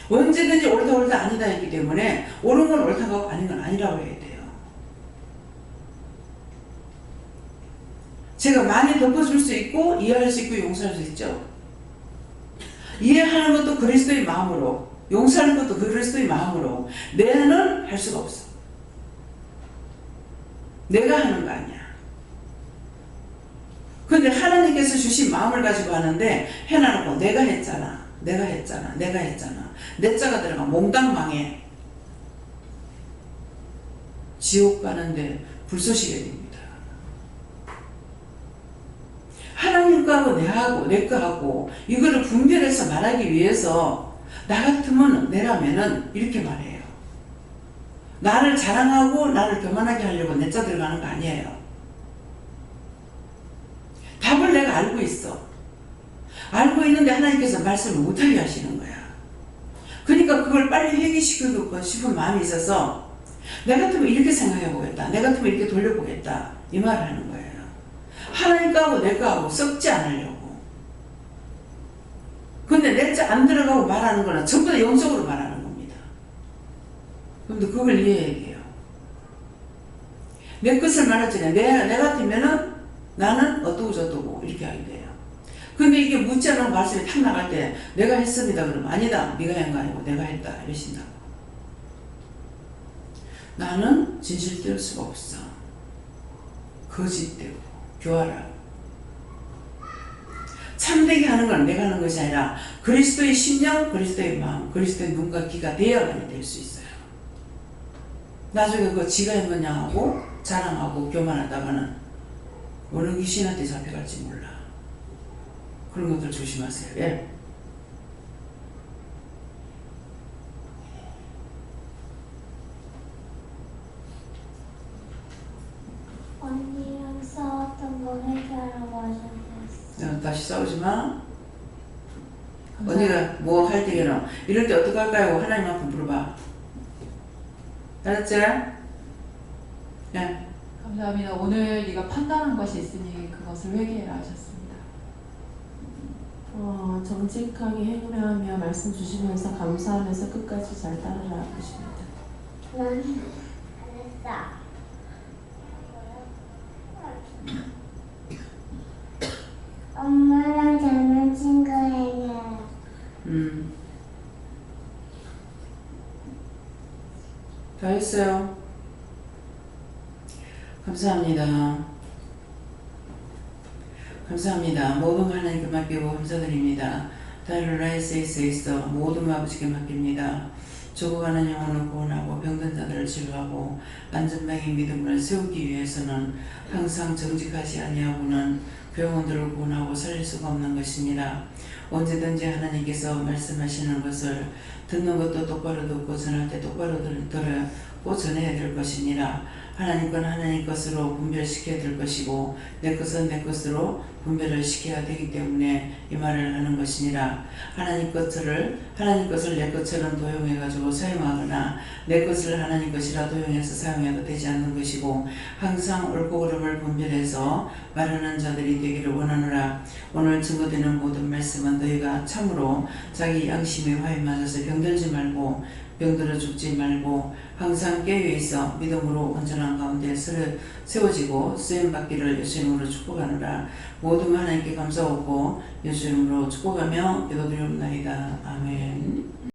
언제든지 옳다 아니다 했기 때문에 옳은 건 옳다고 아닌 건 아니라고 해야 돼요. 제가 많이 덮어줄 수 있고 이해할 수 있고 용서할 수 있죠. 이해하는 것도 그리스도의 마음으로, 용서하는 것도 그리스도의 마음으로. 내는 할 수가 없어. 내가 하는 거 아니야. 근데 하나님께서 주신 마음을 가지고 하는데 해놔놓고 내가 했잖아. 내 자가 들어가 몽땅 망해. 지옥 가는데 불쏘시게 됩니다. 하나님 거하고 내 거하고 이거를 분별해서 말하기 위해서 나 같으면 내라면은 이렇게 말해요. 나를 자랑하고 나를 교만하게 하려고 내 자 들어가는 거 아니에요. 답을 내가 알고 있어. 알고 있는데 하나님께서 말씀을 못하게 하시는 거야. 그러니까 그걸 빨리 회개시키고 싶은 마음이 있어서 내 같으면 이렇게 생각해 보겠다. 내 같으면 이렇게 돌려보겠다. 이 말을 하는 거예요. 하나님 거하고 내 거하고 썩지 않으려고. 근데 내 자 안 들어가고 말하는 거는 전부 다 영적으로 말하는 겁니다. 근데 그걸 이해해야 돼요. 내 것을 말하잖아요. 내 같으면은 나는 어떠고 저떠고 이렇게 하게 돼요. 근데 이게 묻지 않은 말씀이 탁 나갈 때 내가 했습니다 그러면 아니다. 네가 한 거 아니고 내가 했다 이러신다고. 나는 진실 뗄 수가 없어. 거짓되고 교활하고. 참되게 하는 건 내가 하는 것이 아니라 그리스도의 심령, 그리스도의 마음, 그리스도의 눈과 귀가 되어야만이 될 수 있어요. 나중에 그거 지가 했느냐 하고 자랑하고 교만하다가는 어느 귀신한테 잡혀갈지 몰라. 그런 것들 조심하세요. 예. 언니랑 싸웠던 거 회개하라고 하셨어요. 다시 싸우지 마. 언니가 뭐 할 때에는 이럴 때 어떡할까요? 하나님 앞에 물어봐. 알았지? 예. 감사합니다. 오늘 네가 판단한 것이 있으니 그것을 회개해라 하셨습니다. 정직하게 행하며 말씀 주시면서 감사하면서 끝까지 잘 따르라 하십니다. 난 잘했어. 엄마랑 장난친 거예요. 다 했어요. 감사합니다. 감사합니다. 모든 하나님께 맡기고 감사드립니다. 다일라이스에서 모든 아버지께 맡깁니다. 죽어가는 영혼을 구원하고 병든 자들을 치료하고 안전망의 믿음을 세우기 위해서는 항상 정직하지 아니하고는 병원들을 구원하고 살릴 수가 없는 것이니라. 언제든지 하나님께서 말씀하시는 것을 듣는 것도 똑바로 듣고 전할 때 똑바로 들고 전해야 될 것이니라. 하나님 건 하나님 것으로 분별시켜야 될 것이고 내 것은 내 것으로 분별을 시켜야 되기 때문에 이 말을 하는 것이니라. 하나님 것을 내 것처럼 도용해가지고 사용하거나 내 것을 하나님 것이라 도용해서 사용해도 되지 않는 것이고 항상 옳고 그름을 분별해서 말하는 자들이 되기를 원하노라. 오늘 증거되는 모든 말씀은 너희가 참으로 자기 양심의 화에 맞아서 병들지 말고 병들어 죽지 말고 항상 깨어있어 믿음으로 온전한 가운데 세워지고 쓰임받기를 예수님으로 축복하노라. 모든 하나님께 감사하고 예수님으로 축복하며 기도드리옵나이다. 아멘.